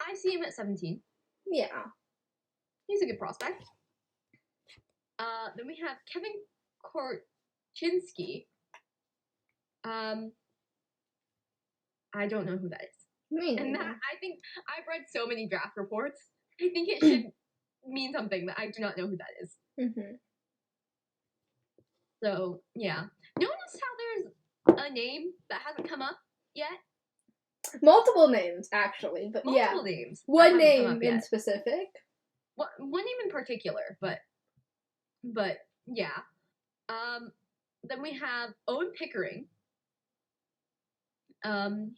I see him at 17.
Yeah.
He's a good prospect. Then we have Kevin Korchinski. I don't know who that is. And that, I think I've read so many draft reports. I think it should mean something that I do not know who that is.
Mm-hmm.
So, yeah. Notice how there's a name that hasn't come up yet?
Multiple names, actually, but
Multiple names.
One name in specific.
One name in particular, but yeah. Then we have Owen Pickering.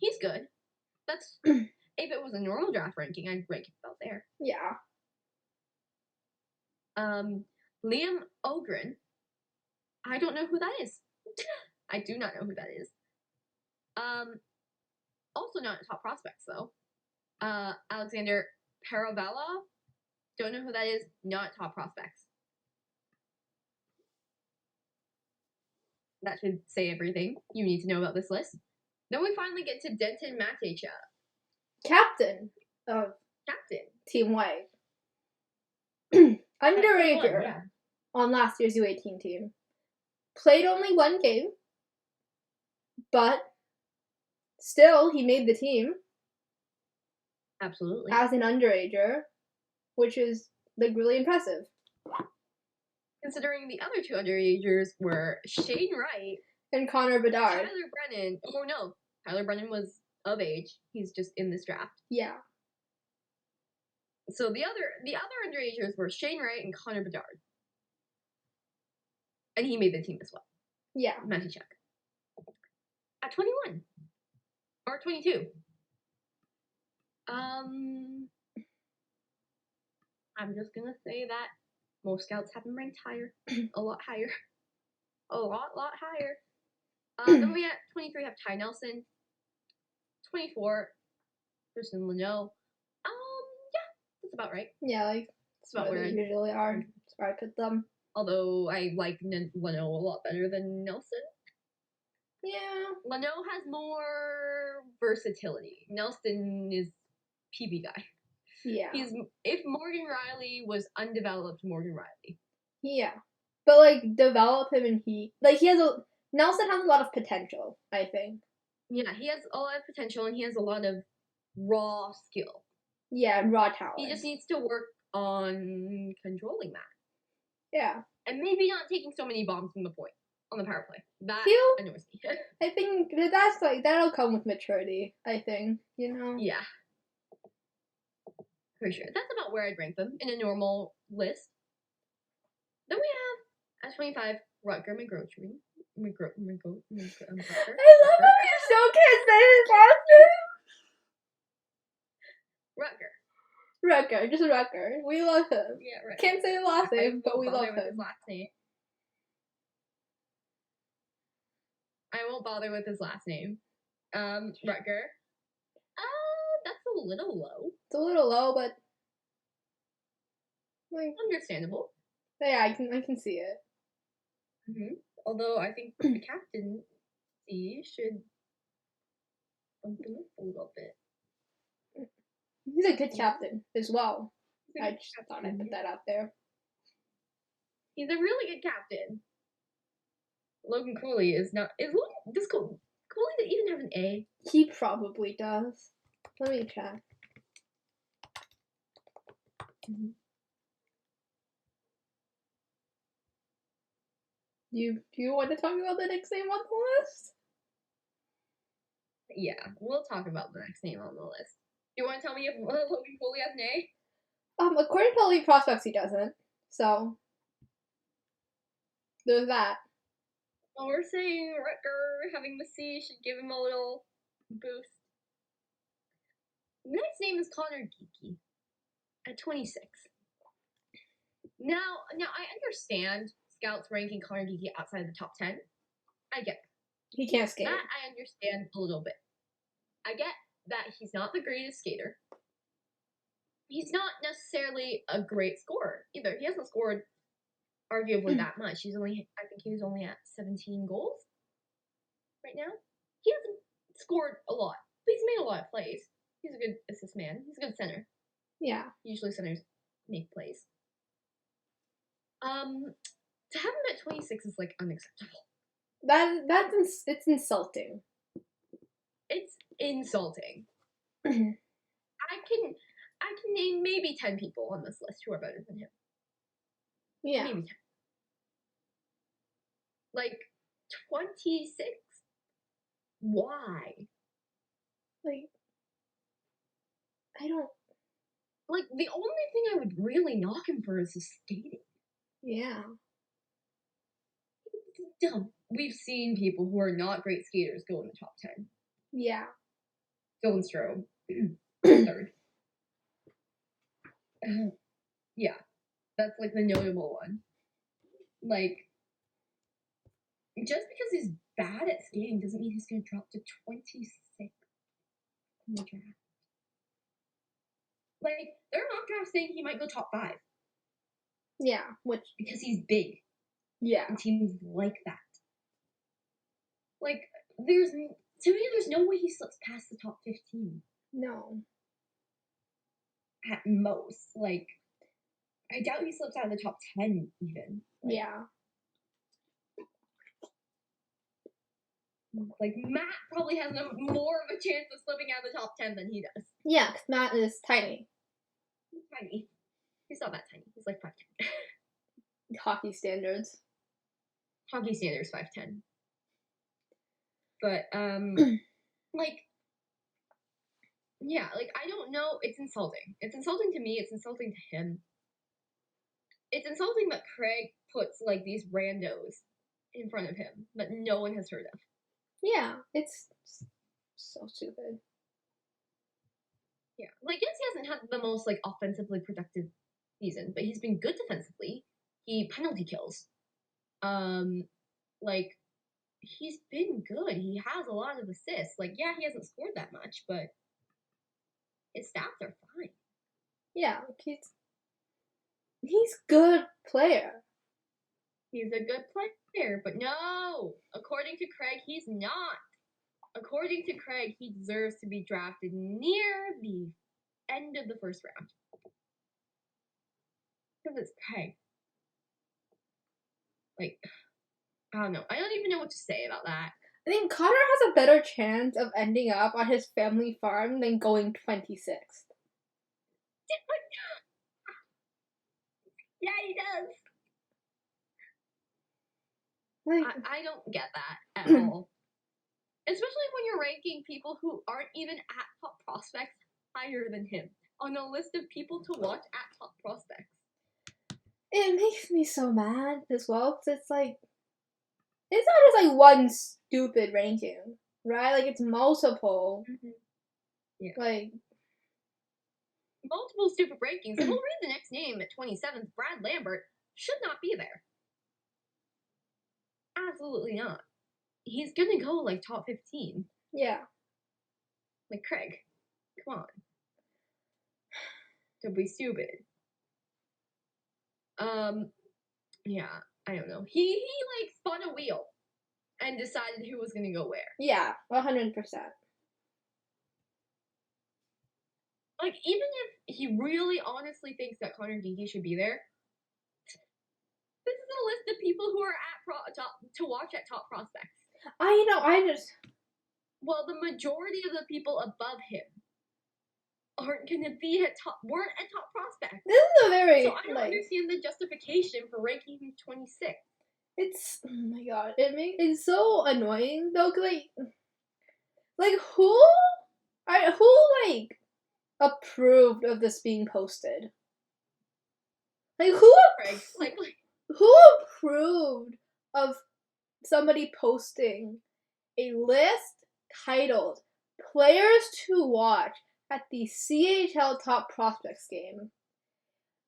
He's good. That's if it was a normal draft ranking, I'd rank him about there.
Yeah.
Liam Ogren. I don't know who that is. I do not know who that is. Also not top prospects though. Alexander Paravala. Don't know who that is. Not top prospects. That should say everything you need to know about this list. Then we finally get to Denton Matecha.
Captain of
Captain.
Team White. Underager.
Yeah.
on last year's U18 team. Played only one game, but still he made the team.
Absolutely.
As an underager, which is like really impressive.
Considering the other two underagers were Shane Wright
and Connor Bedard.
Tyler Brennan. Oh no, Tyler Brennan was of age. He's just in this draft.
Yeah.
So the other underagers were Shane Wright and Connor Bedard. And he made the team as well.
Yeah.
Matthew Chuck. At 21. Or 22. I'm just gonna say that most scouts have him ranked higher. A lot higher. A lot higher. Then we at 23 have Ty Nelson. 24, Tristan Leno. Yeah, that's about right.
Yeah, like
that's about where
they usually are. That's where I put them.
Although I like Leno a lot better than Nelson.
Yeah.
Leno has more versatility. Nelson is PB guy.
Yeah.
If Morgan Riley was undeveloped Morgan Riley.
Yeah. But like develop him and Nelson has a lot of potential, I think.
Yeah, he has a lot of potential and he has a lot of raw skill.
Yeah, and raw talent.
He just needs to work on controlling that.
Yeah.
And maybe not taking so many bombs from the point on the power play. That annoys me.
I think that's that'll come with maturity, I think,
Yeah. For sure. That's about where I'd rank them in a normal list. Then we have, at 25, Rutger McGrocery. I love how
you still can't say his last name. Rutger, just Rutger. We love him.
Yeah, right.
Can't say his last name, but we love him.
His last name. I won't bother with his last name. Rutger. That's a little low.
It's a little low, but
understandable.
Yeah, I can see it.
Mm-hmm. Although I think the captaincy should bump him up a little bit.
He's a good captain as well. I just thought I'd put that out there.
He's a really good captain. Logan Cooley is not. Does Cooley even have an A?
He probably does. Let me check.
Mm-hmm.
Do you want to talk about the next name on the list?
Yeah, we'll talk about the next name on the list. You want to tell me if Logan Cooley has an A?
According to Elite Prospects, he doesn't. So there's that.
Well, we're saying Rutger having the C should give him a little boost. The next name is Connor Geeky at 26. Now I understand scouts ranking Connor Geeky outside the top 10. I get it.
He can't skate.
That I understand a little bit. I get that he's not the greatest skater. He's not necessarily a great scorer either. He hasn't scored arguably that much. I think he was only at 17 goals right now. He hasn't scored a lot, but he's made a lot of plays. He's a good assist man. He's a good center.
Yeah.
Usually centers make plays. To have him at 26 is like unacceptable.
It's insulting.
It's insulting. I can name maybe 10 people on this list who are better than him.
Yeah.
Maybe 10. Like 26? Why?
Like, I don't.
Like, the only thing I would really knock him for is his skating.
Yeah.
It's dumb. We've seen people who are not great skaters go in the top 10.
Yeah.
Dylan Strome, third. Yeah, that's like the notable one. Like, just because he's bad at skating doesn't mean he's going to drop to 26 in the draft. Like, there are mock drafts saying he might go top 5.
Yeah,
because he's big.
Yeah.
And teams like that. Like, there's no way he slips past the top 15.
No.
At most. Like, I doubt he slips out of the top 10 even. Like,
yeah.
Like, Matt probably has more of a chance of slipping out of the top 10 than he does.
Yeah, because Matt is tiny.
He's tiny. He's not that tiny. He's like 5'10".
Hockey standards.
Hockey standards 5'10". But, like, yeah, like, I don't know. It's insulting. It's insulting to me. It's insulting to him. It's insulting that Craig puts, like, these randos in front of him that no one has heard of.
Yeah, it's so stupid.
Yeah, like, yes, he hasn't had the most, like, offensively productive season, but he's been good defensively. He penalty kills. Like, he's been good. He has a lot of assists. Like, yeah, he hasn't scored that much, but his stats are fine.
Yeah, he's good player.
He's a good player, but no! According to Craig, he's not. According to Craig, he deserves to be drafted near the end of the first round. Because it's Craig. Like, I don't know. I don't even know what to say about that.
I think Connor has a better chance of ending up on his family farm than going 26th.
Yeah, he does.
Like,
I don't get that at all. Especially when you're ranking people who aren't even at top prospects higher than him on a list of people to watch at top prospects.
it makes me so mad as well, because it's like, it's not just like one stupid ranking, right? Like, it's multiple.
Mm-hmm. Yeah.
Like,
multiple stupid rankings. And we'll read the next name at 27th. Brad Lambert should not be there. Absolutely not. He's gonna go like top 15.
Yeah.
Like, Craig, come on. Don't be stupid. Yeah, I don't know. He like spun a wheel and decided who was gonna go where.
Yeah, 100%.
Like, even if he really honestly thinks that Connor Geeky should be there, this is a list of people who are at top to watch at top prospects. Well, the majority of the people above him aren't gonna be weren't at top prospects.
This is a very,
so I don't understand the justification for ranking him 26th.
It's, oh my god, it's so annoying though, cause like who approved of this being posted? Like who approved of somebody posting a list titled "Players to Watch at the CHL Top Prospects Game"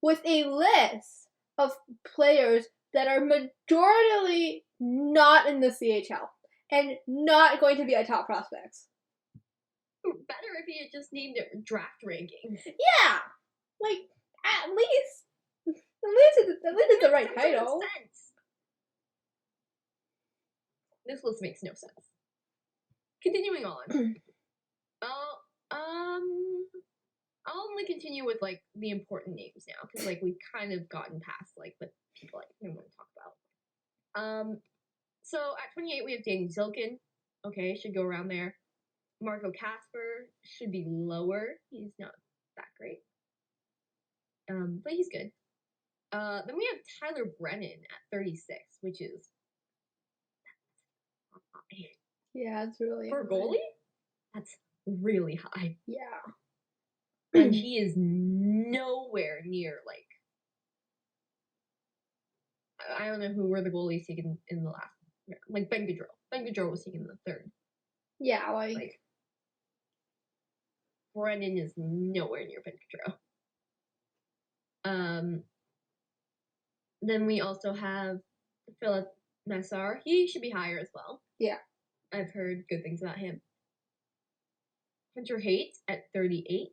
with a list of players that are majorly not in the CHL and not going to be at top prospects?
Better if he had just named it draft rankings.
Yeah, like at least it's the right title.
Sense. This list makes no sense. Continuing on. I'll only continue with like the important names now because like we've kind of gotten past like the people I didn't want to talk about. So at 28 we have Danny Zilkin. Okay, should go around there. Marco Casper should be lower. He's not that great. But he's good. Then we have Tyler Brennan at 36, which is high.
Yeah, it's really
for a goalie. That's really high.
Yeah.
And he is nowhere near like I don't know who were the goalies taken in the last like Ben Gaudreau. Ben Gaudreau was taken in the third.
Yeah, like
Brennan is nowhere near Ben Gaudreau. Then we also have Philip Massar. He should be higher as well.
Yeah.
I've heard good things about him. Hunter Haight at 38.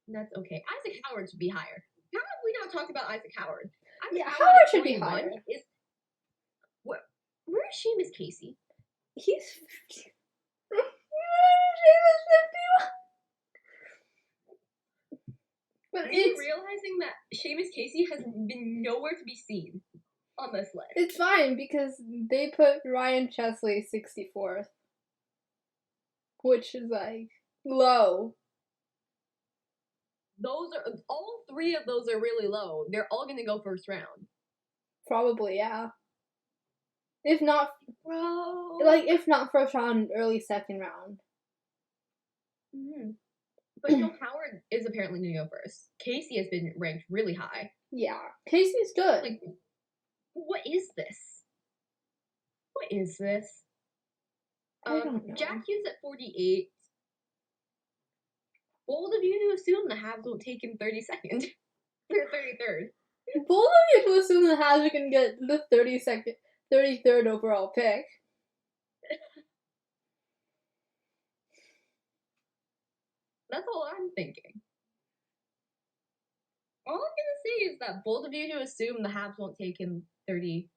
That's okay. Isaac Howard should be higher. How have we not talked about Isaac Howard?
Howard should be higher.
Where is Seamus Casey?
He's 50. Seamus 51. But
Are you realizing that Seamus Casey has been nowhere to be seen on this list?
It's fine because they put Ryan Chesley 64th, which is like low.
Those are all three of those are really low. They're all gonna go first round.
Probably, yeah. If not,
Bro.
if not first round, early second round.
Mm-hmm. But Howard is apparently gonna go first. Casey has been ranked really high.
Yeah, Casey's good.
Like, what is this? What is this?
I don't know.
Jack Hughes at 48. Bold of you to assume the Habs won't take him 32nd or 33rd.
Bold of you to assume the Habs can get the 33rd overall pick.
That's all I'm thinking. All I'm gonna say is that bold of you to assume the Habs won't take him 33rd.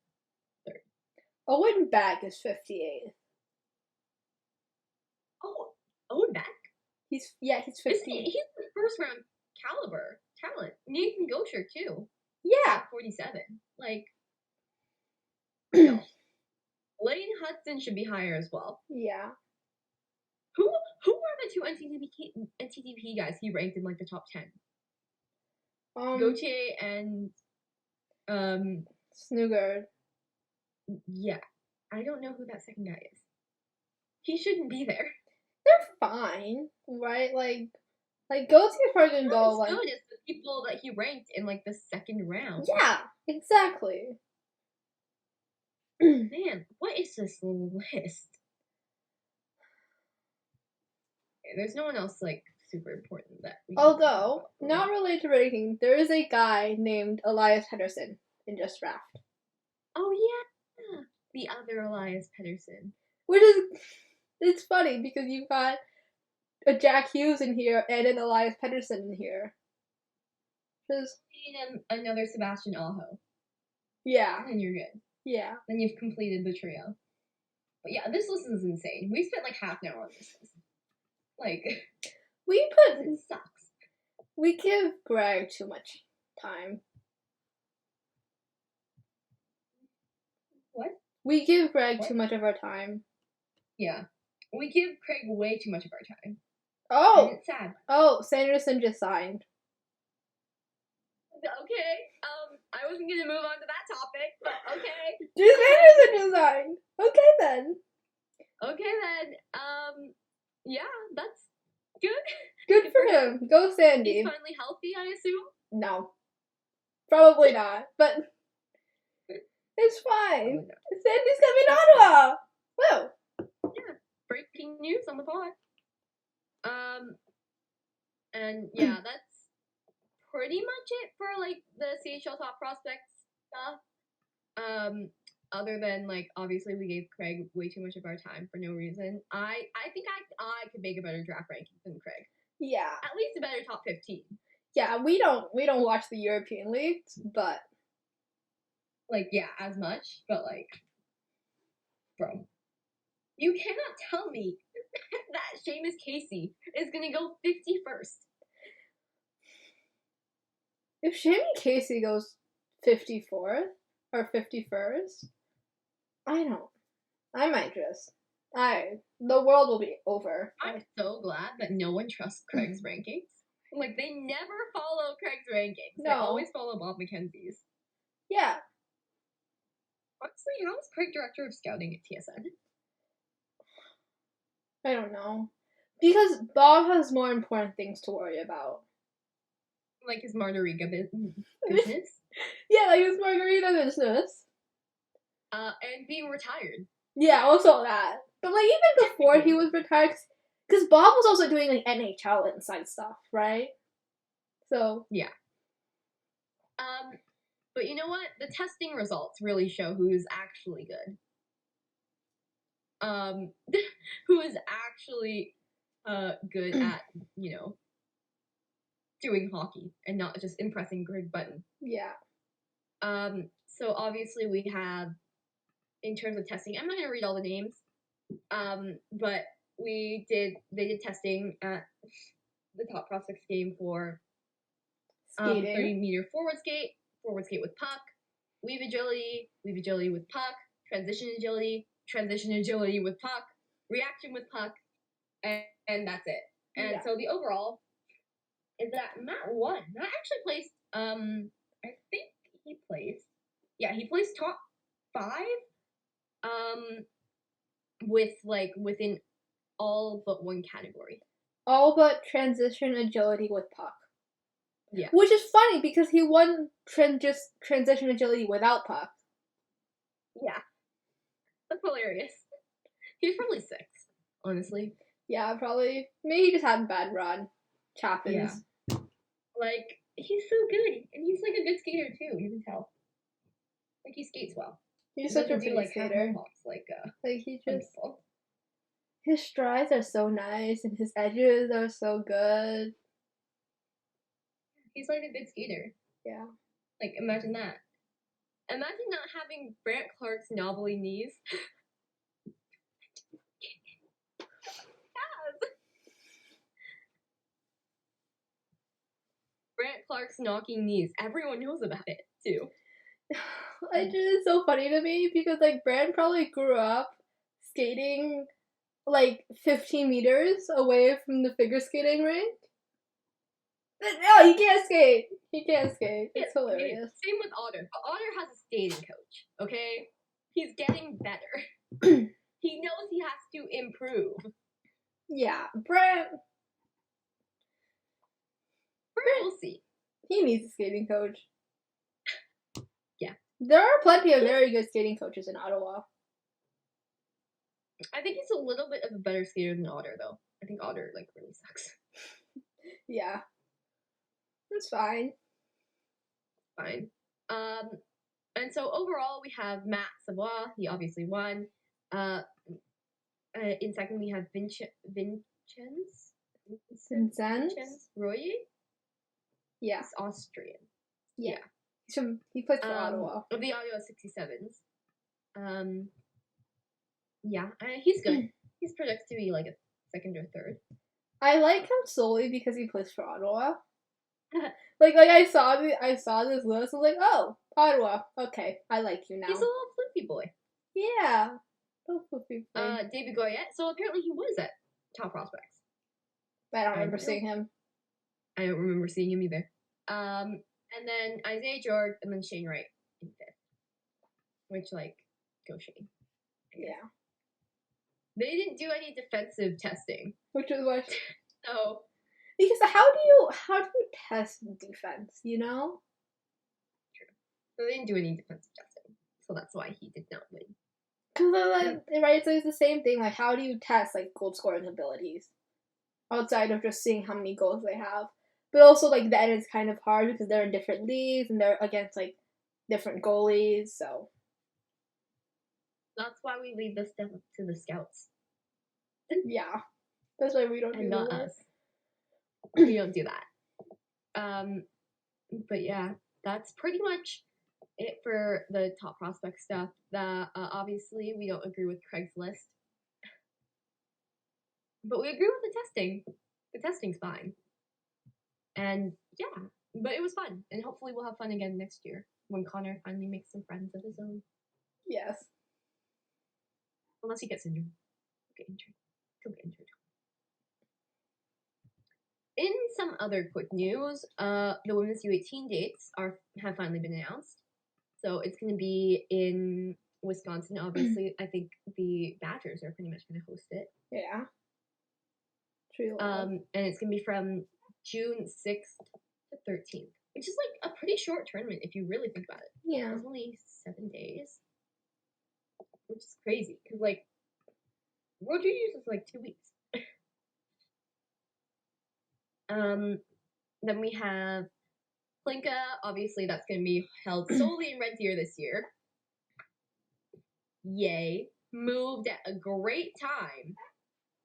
Owen Beck is 58th.
Oh, Owen Beck?
He's 58th.
He's the first round caliber talent. Nathan Gosher too.
Yeah.
At 47. Like, no. Lane Hudson should be higher as well.
Yeah.
Who are the two NTDP guys he ranked in like the top 10? Gauthier and
Snugard.
Yeah. I don't know who that second guy is. He shouldn't be there.
They're fine, right? Like Gauthier's probably gonna go like
good as the people that he ranked in like the second round.
Yeah, exactly.
Man, what is this list? There's no one else like super important that we
Although, not related to ranking, there is a guy named Elias Pettersson in Just Draft.
Oh yeah. The other Elias Pettersson.
Which is it's funny because you've got a Jack Hughes in here and an Elias Pettersson in here. Just
another Sebastian Aho.
Yeah.
And then you're good.
Yeah.
Then you've completed the trio. But yeah, this list is insane. We spent like half an hour on this list. Like, it sucks.
We give Greg too much time.
What?
We give Greg too much of our time.
Yeah. We give Craig way too much of our time.
Oh!
And it's sad.
Oh, Sanderson just signed.
Okay. I wasn't gonna move on to that topic, but okay.
Sanderson just signed. Okay then.
Yeah, that's good.
Good for him. Go Sandy.
He's finally healthy, I assume?
No. Probably not, but it's fine. Sandy's coming to Ottawa! Whoa.
Yeah. Breaking news on the pod. And yeah, that's pretty much it for like the CHL top prospects stuff. Other than like obviously we gave Craig way too much of our time for no reason. I think I could make a better draft ranking than Craig.
Yeah.
At least a better top 15.
Yeah, we don't watch the European leagues, but
like yeah, as much, but like bro. You cannot tell me that Seamus Casey is gonna go 51st.
If Seamus Casey goes 54th or 51st, I might just. The world will be over.
I'm so glad that no one trusts Craig's rankings. Like, they never follow Craig's rankings. No. They always follow Bob McKenzie's.
Yeah.
Honestly, how is Craig director of scouting at TSN?
I don't know. Because Bob has more important things to worry about.
Like his margarita business?
Yeah, like his margarita business.
And being retired.
Yeah, also that. But like even before he was retired, because Bob was also doing like NHL inside stuff, right? So
yeah. But you know what? The testing results really show who is actually good. Who is actually good at, doing hockey and not just impressing Greg Button.
Yeah.
So obviously we have, in terms of testing, I'm not going to read all the names, but they did testing at the top prospects game for
Skating.
30-meter forward skate with puck, weave agility with puck, transition agility with puck, reaction with puck, and that's it. And so the overall is that Matt won. Matt actually placed, I think he placed top 5, within all but one category.
All but transition agility with puck.
Yeah.
Which is funny because he won transition agility without puck.
Yeah. That's hilarious. He's probably 6, honestly.
Yeah, probably. Maybe he just had a bad run. Chappins.
Yeah. Like, he's so good. And he's like a good skater too, you can tell. Like, he skates well.
He's such a
do
pretty skater.
Like
he just...
people.
His strides are so nice and his edges are so good.
He's like a good skater.
Yeah.
Like, imagine that. Imagine not having Brant Clark's knobbly knees. Brant Clark's knocking knees. Everyone knows about it, too.
It just is so funny to me because, like, Brant probably grew up skating, like, 15 meters away from the figure skating rink. No, he can't skate. He can't skate. It's hilarious.
Same with Otter. But Otter has a skating coach, okay? He's getting better. He knows he has to improve.
Yeah, Brant,
we'll see.
He needs a skating coach.
Yeah.
There are plenty of very good skating coaches in Ottawa.
I think he's a little bit of a better skater than Otter, though. I think Otter, like, really sucks.
Yeah. That's fine.
Fine. And so overall, we have Matt Savoie. He obviously won. In second, we have Vincenz Royer.
Yeah.
He's Austrian.
Yeah. He plays for Ottawa.
Of the Ottawa 67s. Yeah, he's good. He's projected to be like a second or third.
I like him solely because he plays for Ottawa. like I saw this list. I was like, oh, Ottawa. Okay, I like you now.
He's a little floofy boy.
Yeah. Floofy boy.
David Goyette. So apparently he was at Top Prospects.
I don't remember seeing him.
I don't remember seeing him either. And then Isaiah George and then Shane Wright in 5th. Which, like, go Shane.
Yeah.
They didn't do any defensive testing.
Which is what.
So.
Because how do you test defense, you know?
True. So they didn't do any defensive testing. So that's why he did not win.
Because, right, so it's the same thing. Like, how do you test, like, goal scoring abilities? Outside of just seeing how many goals they have. But also, like, then it's kind of hard because they're in different leagues and they're against, like, different goalies, so.
That's why we leave this stuff up to the scouts.
Yeah. That's why we don't do
not
that.
Us. We don't do that. But yeah, that's pretty much it for the top prospect stuff. Obviously, we don't agree with Craigslist. But we agree with the testing. The testing's fine. And yeah, but it was fun. And hopefully we'll have fun again next year when Connor finally makes some friends of his own.
Yes.
Unless he gets injured. He'll get injured. In some other quick news, the women's U18 dates have finally been announced. So it's going to be in Wisconsin, obviously. I think the Badgers are pretty much going to host it.
Yeah. True.
And it's going to be from June 6th to 13th, which is like a pretty short tournament if you really think about it.
Yeah.
It's only 7 days, which is crazy because, like, World Juniors is like 2 weeks. Then we have Plinka. Obviously, that's going to be held solely in Red Deer this year. Yay. Moved at a great time.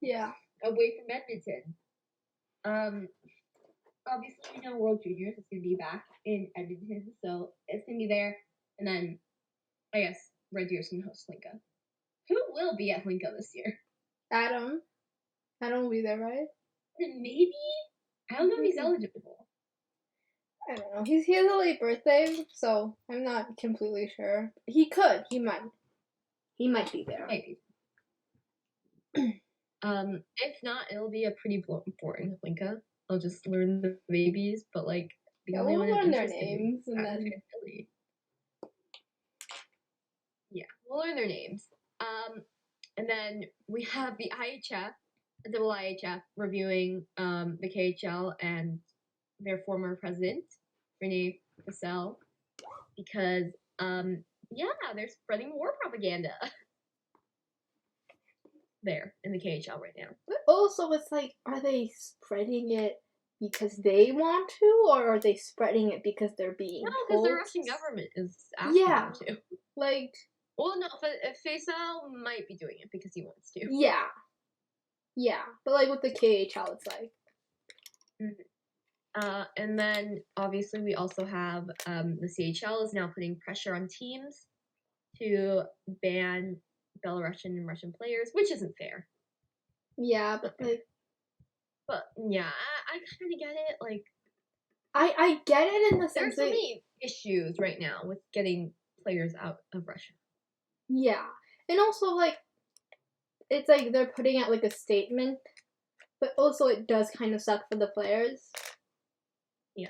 Yeah.
Away from Edmonton. Obviously, we know World Juniors is going to be back in Edmonton, so it's going to be there. And then, I guess, Red Deer's going to host Plinka. Who will be at Plinka this year?
Adam will be there, right?
Maybe? I don't know if he's eligible.
I don't know. He has a late birthday, so I'm not completely sure. He could. He might. He might be there.
Maybe. If not, it'll be a pretty boring Linka. I'll just learn the babies, but like the only
we'll
one I'm
learn their
interested in
names
is
and then.
Philly. Yeah, we'll learn their names. And then we have the IHF, double IHF, reviewing the KHL and their former president, Renee Vassell, because they're spreading war propaganda there in the KHL right now.
But also, it's like, are they spreading it because they want to, or are they spreading it because they're being
No,
told?
because the Russian government is asking them to.
Like.
Well, no, if Faisal might be doing it because he wants to.
Yeah. Yeah, but like with the KHL, it's like.
Mm-hmm. And then obviously we also have the CHL is now putting pressure on teams to ban Belarusian and Russian players, which isn't fair.
Yeah, but like.
But yeah, I kind of get it. Like,
I get it in the sense
there's so many issues right now with getting players out of Russia.
Yeah, and also like, it's like they're putting out like a statement, but also it does kind of suck for the players.
Yeah.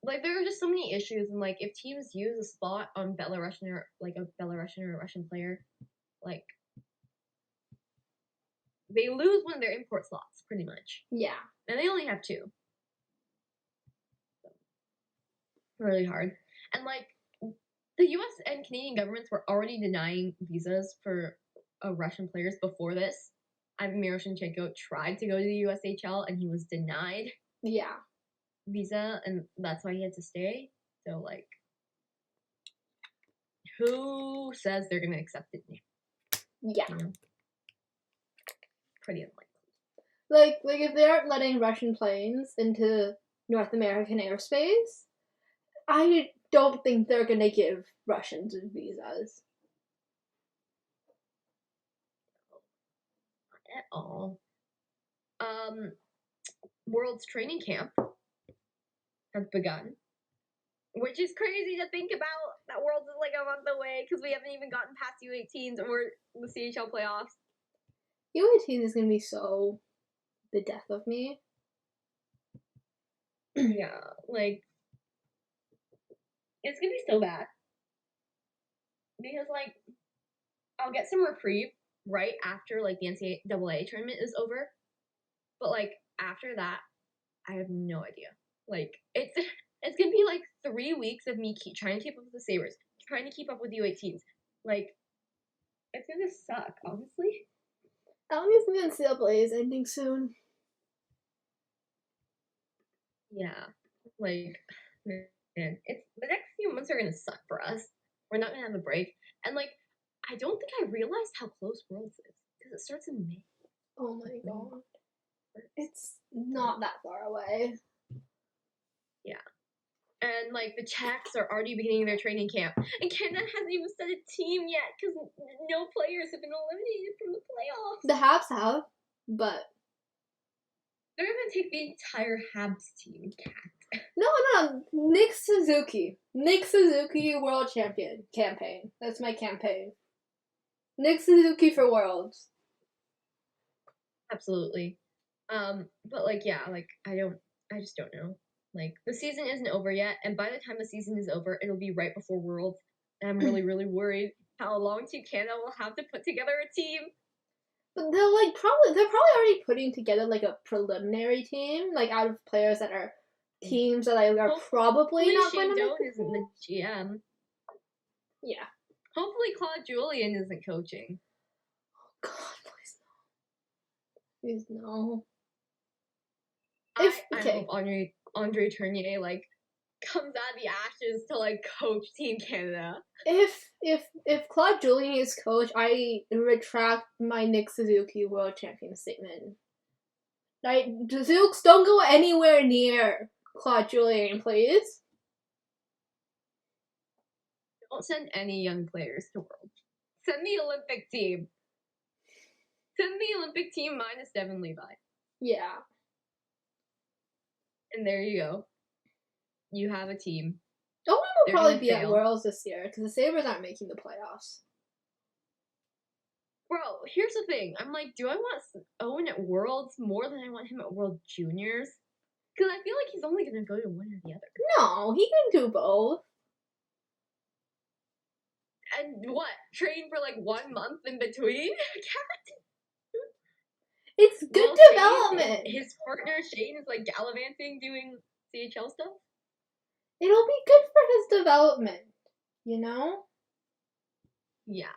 Like there are just so many issues, and like if teams use a spot on Belarusian or like a Belarusian or a Russian player, like they lose one of their import slots, pretty much.
Yeah.
And they only have 2. So, really hard. And like the US and Canadian governments were already denying visas for Russian players before this. Ivan Miroshnichenko tried to go to the USHL and he was denied.
Yeah.
Visa, and that's why he had to stay. So like, who says they're gonna accept it?
Yeah.
You know? Pretty unlikely.
Like if they aren't letting Russian planes into North American airspace, I don't think they're gonna give Russians visas.
Not at all. World's training camp has begun, which is crazy to think about. That Worlds is like a month away because we haven't even gotten past U18s or the CHL playoffs.
U18 is gonna be so the death of me.
Yeah, like it's gonna be so bad because like I'll get some reprieve right after like the NCAA tournament is over, but like after that, I have no idea. Like it's gonna be like 3 weeks of me trying to keep up with the Sabres, trying to keep up with U18s. Like it's gonna suck, honestly.
I don't even think NCAA is ending soon.
Yeah, like man, it's the next few months are gonna suck for us. We're not gonna have a break, and like I don't think I realized how close Worlds is because it starts in May.
Oh my god, it's not that far away.
Yeah, and like the Czechs are already beginning their training camp, and Canada hasn't even set a team yet because no players have been eliminated from the playoffs.
The Habs have, but
they're gonna take the entire Habs team.
No, Nick Suzuki, World Champion campaign. That's my campaign. Nick Suzuki for Worlds.
Absolutely, but like yeah, like I just don't know. Like the season isn't over yet, and by the time the season is over, it'll be right before Worlds, and I'm really really worried how long Team Canada will have to put together a team.
But they're probably already putting together like a preliminary team, like out of players that are teams that are probably not going to make the
isn't the GM.
Yeah.
Hopefully Claude Julien isn't coaching.
Oh God, please no.
I hope Andre Tournier like comes out of the ashes to like coach Team Canada.
If Claude Julien is coach, I retract my Nick Suzuki World Champion statement. Like, Zooks, don't go anywhere near Claude Julien, please.
Don't send any young players to Worlds. Send the Olympic team. Send the Olympic team minus Devin Levi.
Yeah.
And there you go. you have a team.
Owen will
They're
probably
gonna
be at
fail.
Worlds this year because the Sabres aren't making the playoffs.
Bro, here's the thing. I'm like, do I want Owen at Worlds more than I want him at World Juniors? Because I feel like he's only gonna go to one or the other.
No, he can do both.
And what? Train for like 1 month in between?
It's good
Well,
development.
His partner Shane is like gallivanting doing CHL stuff.
It'll be good for his development, you know?
Yeah.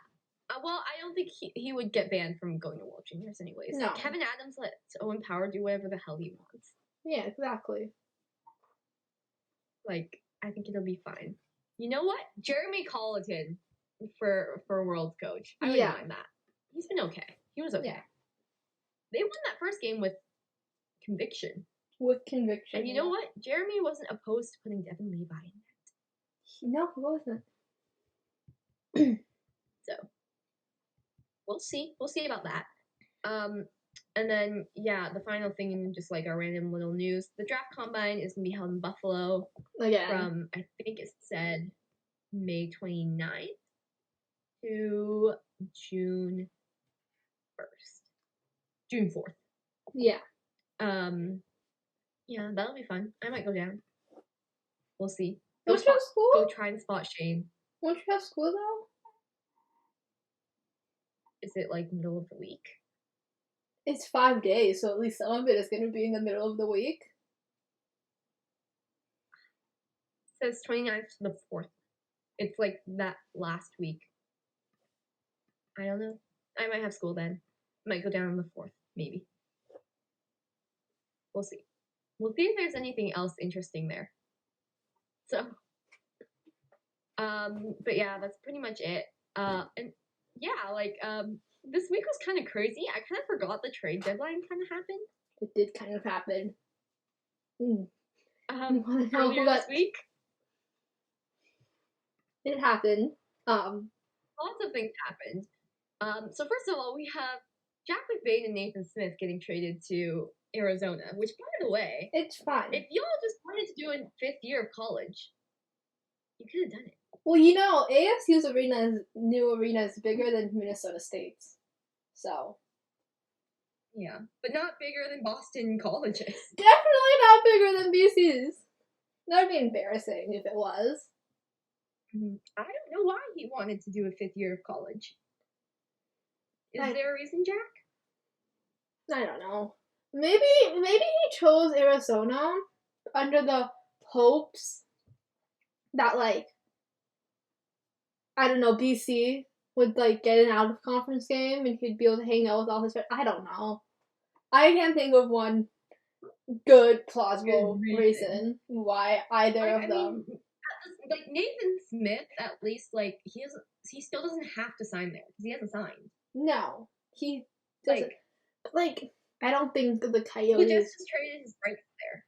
Well, I don't think he would get banned from going to World Juniors anyways.
No.
Kevin Adams lets Owen Power do whatever the hell he wants.
Yeah, exactly.
Like, I think it'll be fine. You know what? Jeremy Colleton for World Coach. I wouldn't mind that. He's been okay. He was okay.
Yeah.
They won that first game with conviction.
With conviction.
And you know what? Jeremy wasn't opposed to putting Devin Levi in
that. No, he wasn't.
So, we'll see. We'll see about that. And then, yeah, the final thing in just like our random little news, the draft combine is going to be held in Buffalo.
Again.
From, I think it said May 29th to June 1st. June 4th.
Yeah.
Yeah, that'll be fun. I might go down. We'll see.
Won't you have school?
Go try and spot Shane.
Won't you have school though?
Is it like middle of the week?
It's 5 days, so at least some of it is going to be in the middle of the week.
It says 29th to the 4th. It's like that last week. I don't know. I might have school then. Might go down on the 4th, maybe. We'll see. We'll see if there's anything else interesting there. So, but yeah, that's pretty much it. And yeah, like, this week was kind of crazy. I kind of forgot the trade deadline kind of happened.
It did kind of happen.
Earlier this week.
It happened.
Lots of things happened. So first of all, we have Jack McBain and Nathan Smith getting traded to Arizona, which, by the way,
it's fine.
If y'all just wanted to do a 5th year of college, you could have done it.
Well, you know, ASU's new arena is bigger than Minnesota State's. So.
Yeah, but not bigger than Boston colleges.
Definitely not bigger than BC's. That would be embarrassing if it was.
I don't know why he wanted to do a 5th year of college. Is there a reason, Jack?
I don't know. Maybe he chose Arizona under the hopes that, like, I don't know, BC would, like, get an out-of-conference game and he'd be able to hang out with all his friends. I don't know. I can't think of one good, plausible reason why either of them.
Like, Nathan Smith, at least, like, he still doesn't have to sign there because he hasn't signed.
No, he doesn't. Like, I don't think the Coyotes.
He just traded his rights there.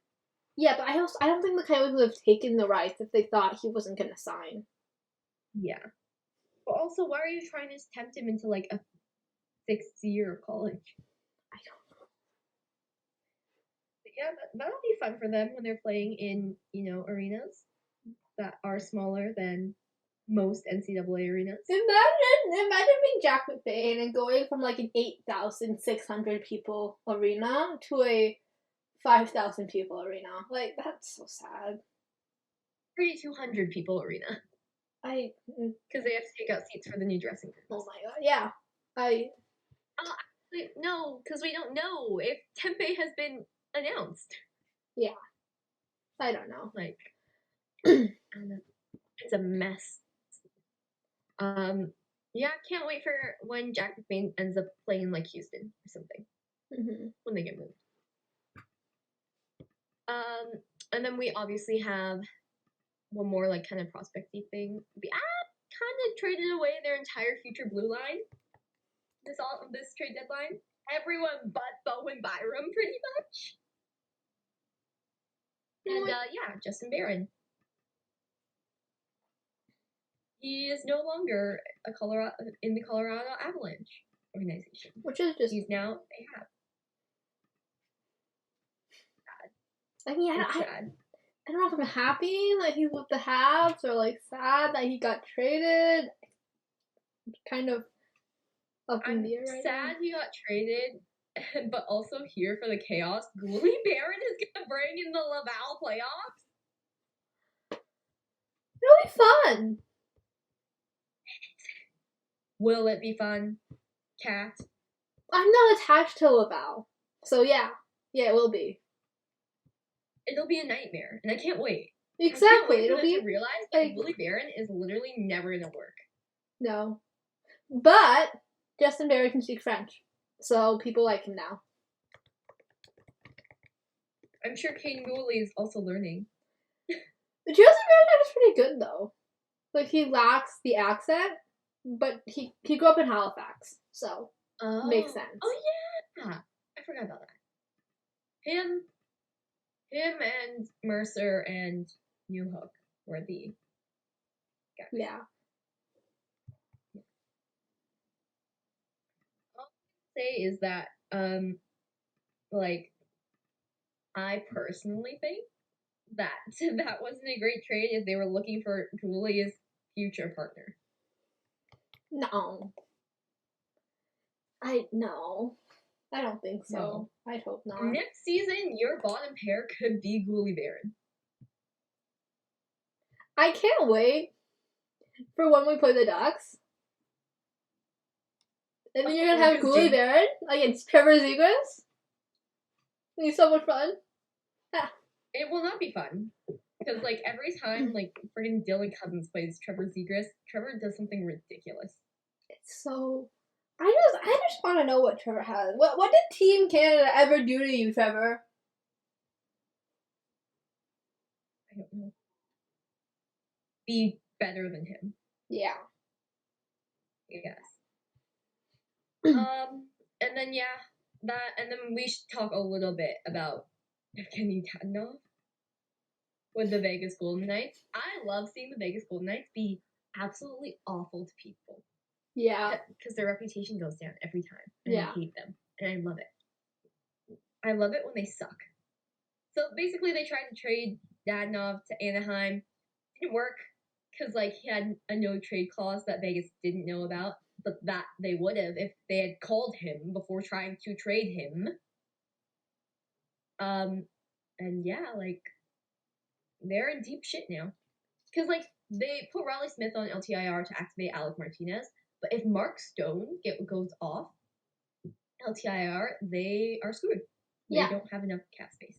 Yeah, but I don't think the Coyotes would have taken the rights if they thought he wasn't going to sign.
Yeah. But also, why are you trying to tempt him into, like, a 6th year of college?
I don't know.
But yeah, that'll be fun for them when they're playing in, you know, arenas that are smaller than most NCAA arenas.
Imagine being Jack McBain and going from like an 8,600 people arena to a 5,000 people arena. Like, that's so sad.
3,200 people arena. Because they have to take out seats for the new dressing rooms.
Oh my god, yeah.
Actually, no, because we don't know if Tempe has been announced.
Yeah. I don't know.
Like, I don't know. It's a mess. Yeah, can't wait for when Jack McBain ends up playing in, like, Houston or something. When they get moved. And then we obviously have one more, like, kind of prospecty thing. The kind of traded away their entire future blue line. This trade deadline. Everyone but Bowen Byram, pretty much. And yeah, Justin Barron. He is no longer in the Colorado Avalanche organization.
Which is just...
He's now a Habs.
Sad. I mean, I don't know if I'm happy that he's with the Habs or like sad that he got traded. Kind of up in
I'm
the air right now.
sad he got traded, but also here for the chaos. Gully Baron is gonna bring in the Laval playoffs.
It'll be fun.
Will it be fun, Kat?
I'm not attached to Laval, so yeah, it will be.
It'll be a nightmare, and I can't wait.
Exactly,
it'll be to realize
like
Gully Baron is literally never gonna work.
No, but Justin Barry can speak French, so people like him now.
I'm sure Caden Gooley is also learning.
But Justin Barry is pretty good though. Like he lacks the accent, but he grew up in Halifax, so makes sense.
Oh yeah, I forgot about that. Him and Mercer and Newhook were the guys.
Yeah.
All I say is that like I personally think that that wasn't a great trade if they were looking for Gooley's future partner.
No. I don't think so. No. I'd hope not.
Next season, your bottom pair could be Gully Baron.
I can't wait for when we play the Ducks. And then you're gonna have Gully Baron against Trevor Zegras. It'll be so much fun.
Yeah. It will not be fun. Because, like, every time, like, friggin' Dylan Cousins plays Trevor Zegras, Trevor does something ridiculous.
It's so... I just want to know what Trevor has. What did Team Canada ever do to you, Trevor?
I don't know. Be better than him.
Yeah.
Yes. And then, and then we should talk a little bit about Evgeny Tadnov with the Vegas Golden Knights. I love seeing the Vegas Golden Knights be absolutely awful to people.
Yeah.
Because their reputation goes down every time. And I hate them. And I love it. I love it when they suck. So basically they tried to trade Dadonov to Anaheim. Didn't work. Because like he had a no trade clause that Vegas didn't know about. But that they would have if they had called him before trying to trade him. And yeah, like they're in deep shit now. Because like they put Riley Smith on LTIR to activate Alec Martinez. But if Mark Stone goes off LTIR, they are screwed. They don't have enough cap space.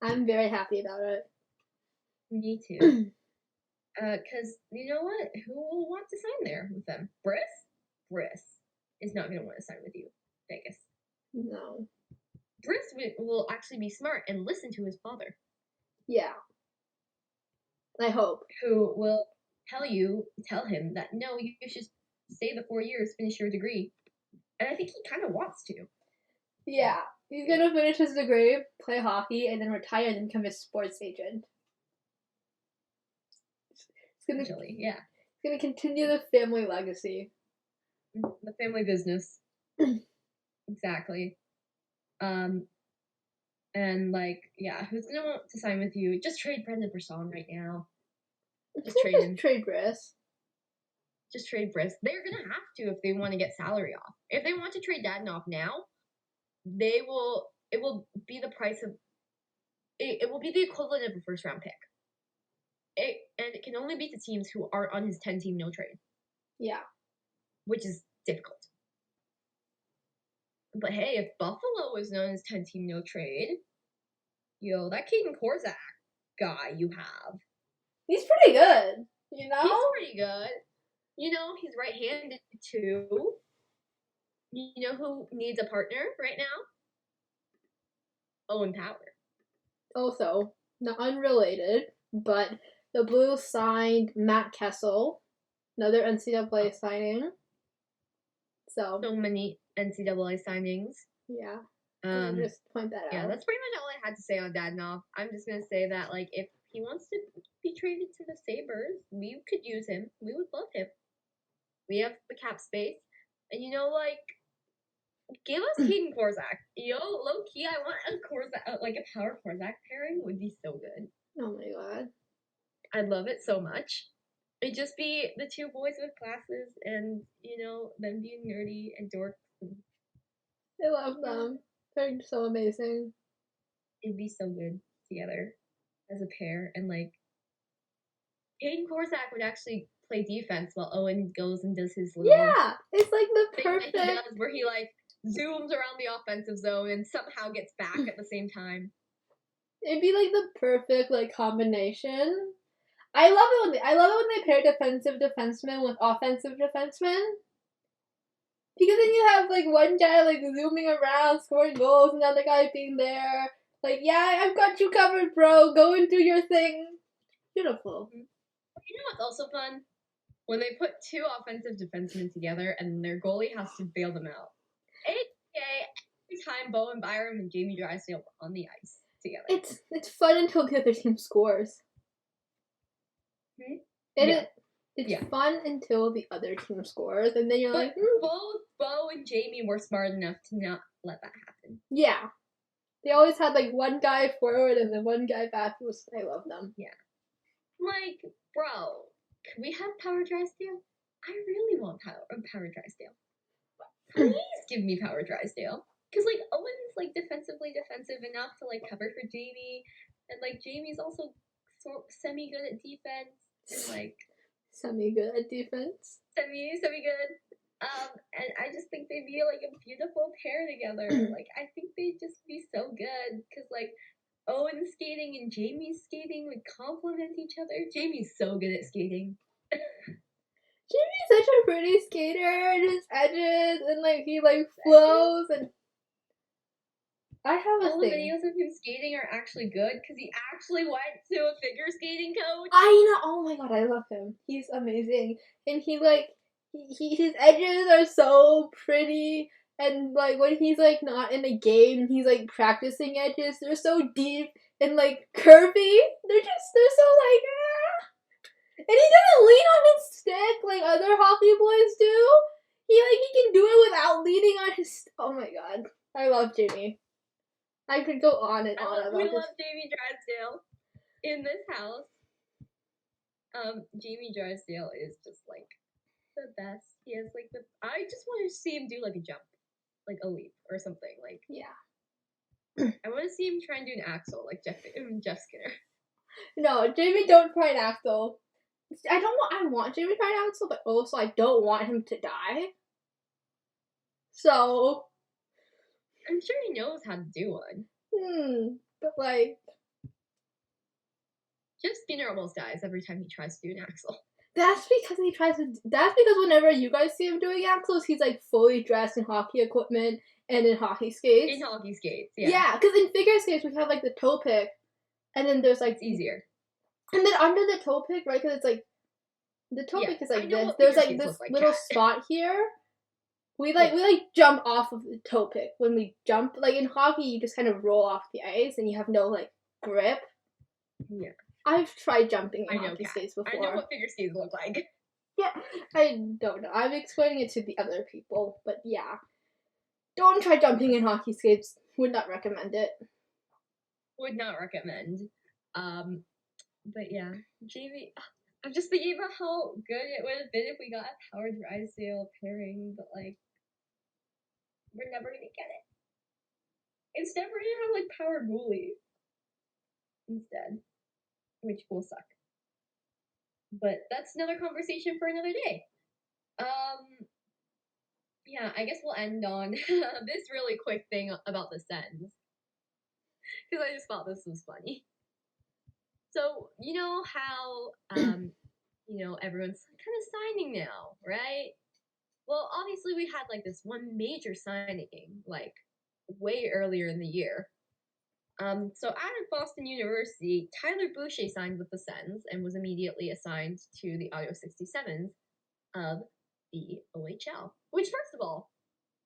I'm very happy about it.
Me too. Because you know what? Who will want to sign there with them? Briss is not going to want to sign with you, Vegas.
No.
Briss will actually be smart and listen to his father.
Yeah. I hope.
Who will tell him that no, you should stay the 4 years, finish your degree. And I think he kind of wants to.
Yeah. He's going to finish his degree, play hockey, and then retire and become a sports agent. It's going to continue the family legacy.
The family business. Exactly. And like, yeah, who's gonna want to sign with you? Just trade Brendan Brisson right now. Just trade him.
Trade Briss.
Just trade Briss. They're gonna have to if they want to get salary off. If they want to trade Dadonov now, they will. It will be the price of. It will be the equivalent of a first round pick. And it can only be to teams who are on his 10-team no trade.
Yeah.
Which is difficult. But hey, if Buffalo is known as 10-team no trade, that Caden Korzak guy you have.
He's pretty good, you know?
He's pretty good. He's right-handed too. You know who needs a partner right now? Owen Power.
Also, not unrelated, but the Blues signed Matt Kessel, another NCAA signing. So
many NCAA signings.
Yeah.
Just
point that out.
Yeah, that's pretty much all I had to say on Dadonov. I'm just gonna say that like if he wants to be traded to the Sabres, we could use him. We would love him. We have the cap space, and give us Caden Korzak. Yo, low key, I want a Korzak, like a power Korzak pairing would be so good.
Oh my god.
I'd love it so much. It'd just be the two boys with glasses and, them being nerdy and dorks.
I love them. They're so amazing.
It'd be so good together as a pair. And, like, Caden Korzak would actually play defense while Owen goes and does his little
it's like the
thing
perfect
that he does where he, like, zooms around the offensive zone and somehow gets back at the same time.
It'd be like the perfect like combination. I love it when they pair defensive defensemen with offensive defensemen. Because then you have like one guy like zooming around, scoring goals, and the other guy being there. Like, yeah, I've got you covered, bro. Go and do your thing. Beautiful.
You know what's also fun? When they put two offensive defensemen together and their goalie has to bail them out. AKA every time Bowen Byram and Jamie Drysdale were on the ice together.
It's fun until the other team scores. It's fun until the other team scores, and then you're like,
both Bo and Jamie were smart enough to not let that happen.
Yeah. They always had like one guy forward and then one guy back. I love them.
Yeah. Like, bro, can we have Power Drysdale? I really want Power Drysdale. Please give me Power Drysdale. Because, like, Owen's, like, defensive enough to, like, cover for Jamie. And, like, Jamie's also semi-good at defense. And, like...
Semi-good at defense?
Semi-good. And I just think they'd be, like, a beautiful pair together. Like, I think they'd just be so good. Because, like, Owen's skating and Jamie's skating would complement each other. Jamie's so good at skating.
Jamie's such a pretty skater, and his edges, and like he like flows, and I have
all the videos of him skating are actually good because he actually went to a figure skating coach.
I know. Oh my god, I love him. He's amazing, and he like his edges are so pretty, and like when he's like not in a game, he's like practicing edges. They're so deep and like curvy. They're so like. And he doesn't lean on his stick like other hockey boys do. He can do it without leaning on his. Oh my god, I love Jamie. I could go on and on about
we
this.
We love Jamie Drysdale in this house. Jamie Drysdale is just like the best. He has like I just want to see him do like a jump, like a leap or something. Like I want to see him try and do an axle like Jeff Skinner.
No, Jamie, don't try an axle. I want Jamie to try an axle, but also I don't want him to die. So
I'm sure he knows how to do one.
But like
Jeff Skinner almost dies every time he tries to do an axle.
That's because whenever you guys see him doing axles, he's like fully dressed in hockey equipment and in hockey skates.
In hockey skates, yeah.
Yeah, because in figure skates we have like the toe pick, and then there's like
it's easier.
And then under the toe pick, right? Because it's like the toe pick is like this. There's like this little spot here. We jump off of the toe pick when we jump. Like in hockey, you just kind of roll off the ice and you have no like grip.
Yeah.
I've tried jumping in hockey skates before.
I know what figure skates look like.
Yeah, I don't know. I'm explaining it to the other people, but yeah. Don't try jumping in hockey skates. Would not recommend it.
Would not recommend. But yeah, Jamie. I'm just thinking about how good it would have been if we got a Power Drysdale pairing, but like, we're never gonna get it. Instead, we're gonna have like Power Goalie instead, which will suck. But that's another conversation for another day. Yeah, I guess we'll end on this really quick thing about the Sens. Because I just thought this was funny. So, you know how, everyone's kind of signing now, right? Well, obviously we had, like, this one major signing, like, way earlier in the year. So out of Boston University, Tyler Boucher signed with the Sens and was immediately assigned to the Ottawa 67s of the OHL. Which, first of all,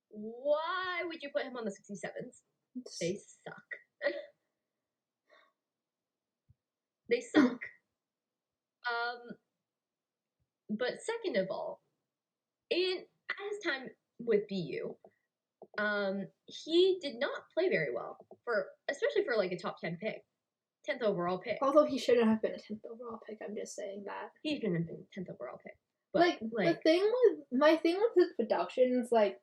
why would you put him on the 67s? They suck. They suck. But second of all, at his time with BU, he did not play very well especially for like a top 10 pick, 10th overall pick.
Although he shouldn't have been a 10th overall pick, I'm just saying that.
He shouldn't have been 10th overall pick.
But my thing with his production is like,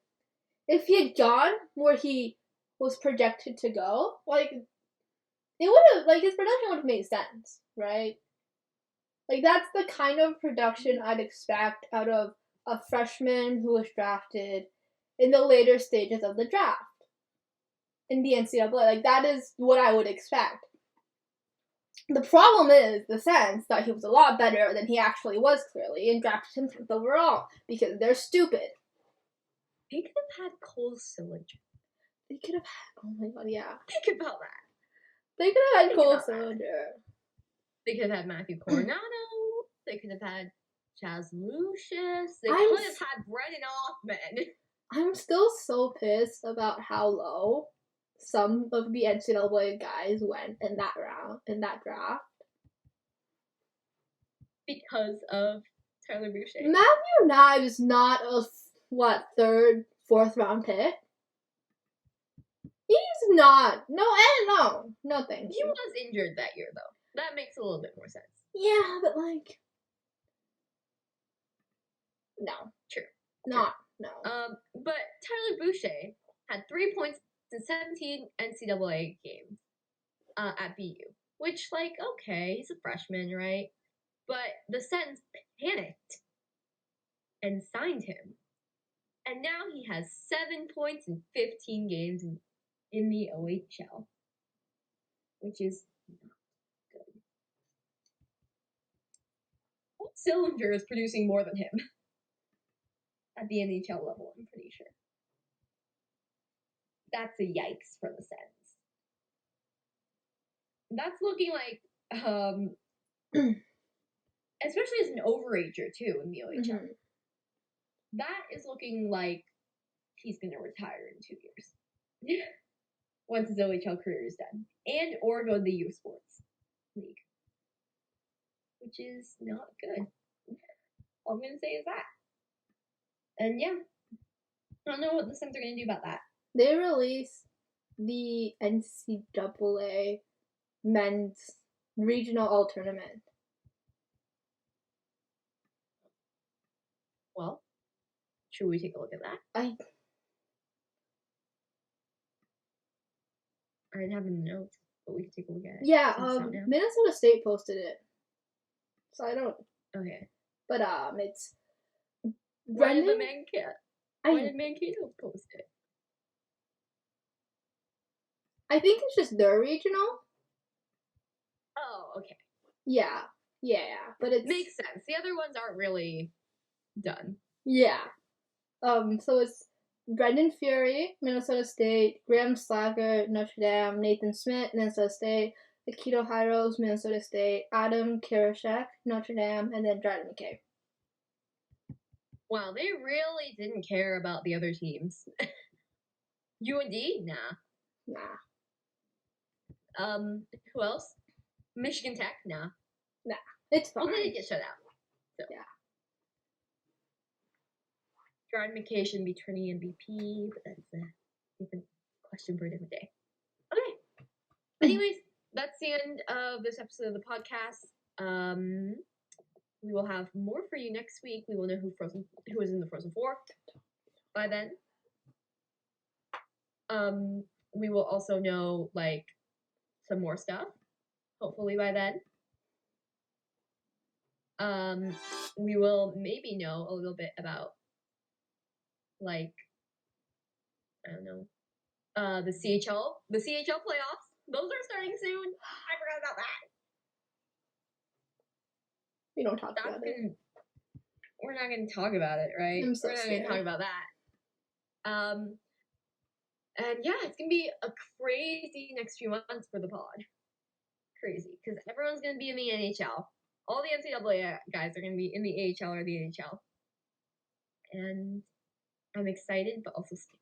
if he had gone where he was projected to go, like, it would have, like, his production would have made sense, right? Like, that's the kind of production I'd expect out of a freshman who was drafted in the later stages of the draft in the NCAA. Like, that is what I would expect. The problem is the Sens thought he was a lot better than he actually was, clearly, and drafted him 10th overall because they're stupid.
They could have had Cole Sillinger.
They could have had, oh my god, yeah.
Think about that.
They could have had Cole Sillinger.
They could have had Matthew Coronado. They could have had Chaz Lucius. They could have had Brennan Othman.
I'm still so pissed about how low some of the NCAA guys went in that draft.
Because of Tyler Boucher.
Matthew Knight is not a, third, fourth round pick? He's not. No, thank you.
He was injured that year, though. That makes a little bit more sense.
Yeah, but like... No.
True.
No.
But Tyler Boucher had 3 points in 17 NCAA games at BU. Which, like, okay, he's a freshman, right? But the Sens panicked and signed him. And now he has 7 points in 15 games in the OHL. Which is not good. Sillinger is producing more than him. At the NHL level, I'm pretty sure. That's a yikes for the Sens. That's looking like, especially as an overager too in the OHL. Mm-hmm. That is looking like he's going to retire in 2 years. Once his OHL career is done. And or go to the U Sports League. Which is not good. All I'm going to say is that. And yeah, I don't know what the Sens are going to do about that.
They released the NCAA men's regional all tournament.
Well, should we take a look at that? I didn't have any notes, but we can take a look at it.
Yeah, Minnesota State posted it. So I don't...
Okay.
But, it's...
Why did Mankato post it?
I think it's just their regional.
Oh, okay.
Yeah, but it
makes sense. The other ones aren't really done.
Yeah. So it's Brendan Fury, Minnesota State, Graham Slager, Notre Dame, Nathan Smith, Minnesota State, Akito Hyros, Minnesota State, Adam Karashek, Notre Dame, and then Dryden McKay.
Wow, they really didn't care about the other teams. UND? Nah. Who else? Michigan Tech? Nah.
It's fine.
Well, they did get shut out. So.
Yeah.
Dryden McKay shouldn't be turning MVP, but that's a different question for a different day. Okay. Anyways, that's the end of this episode of the podcast. We will have more for you next week. We will know who is in the Frozen Four by then. We will also know like some more stuff, hopefully by then. We will maybe know a little bit about like I don't know, the CHL playoffs. Those are starting soon. I forgot about that.
We don't talk about it.
We're not going to talk about it, right?
I'm so
We're not
scared.
going to talk about that. And yeah, it's going to be a crazy next few months for the pod. Crazy, because everyone's going to be in the NHL. All the NCAA guys are going to be in the AHL or the NHL. And I'm excited, but also scared.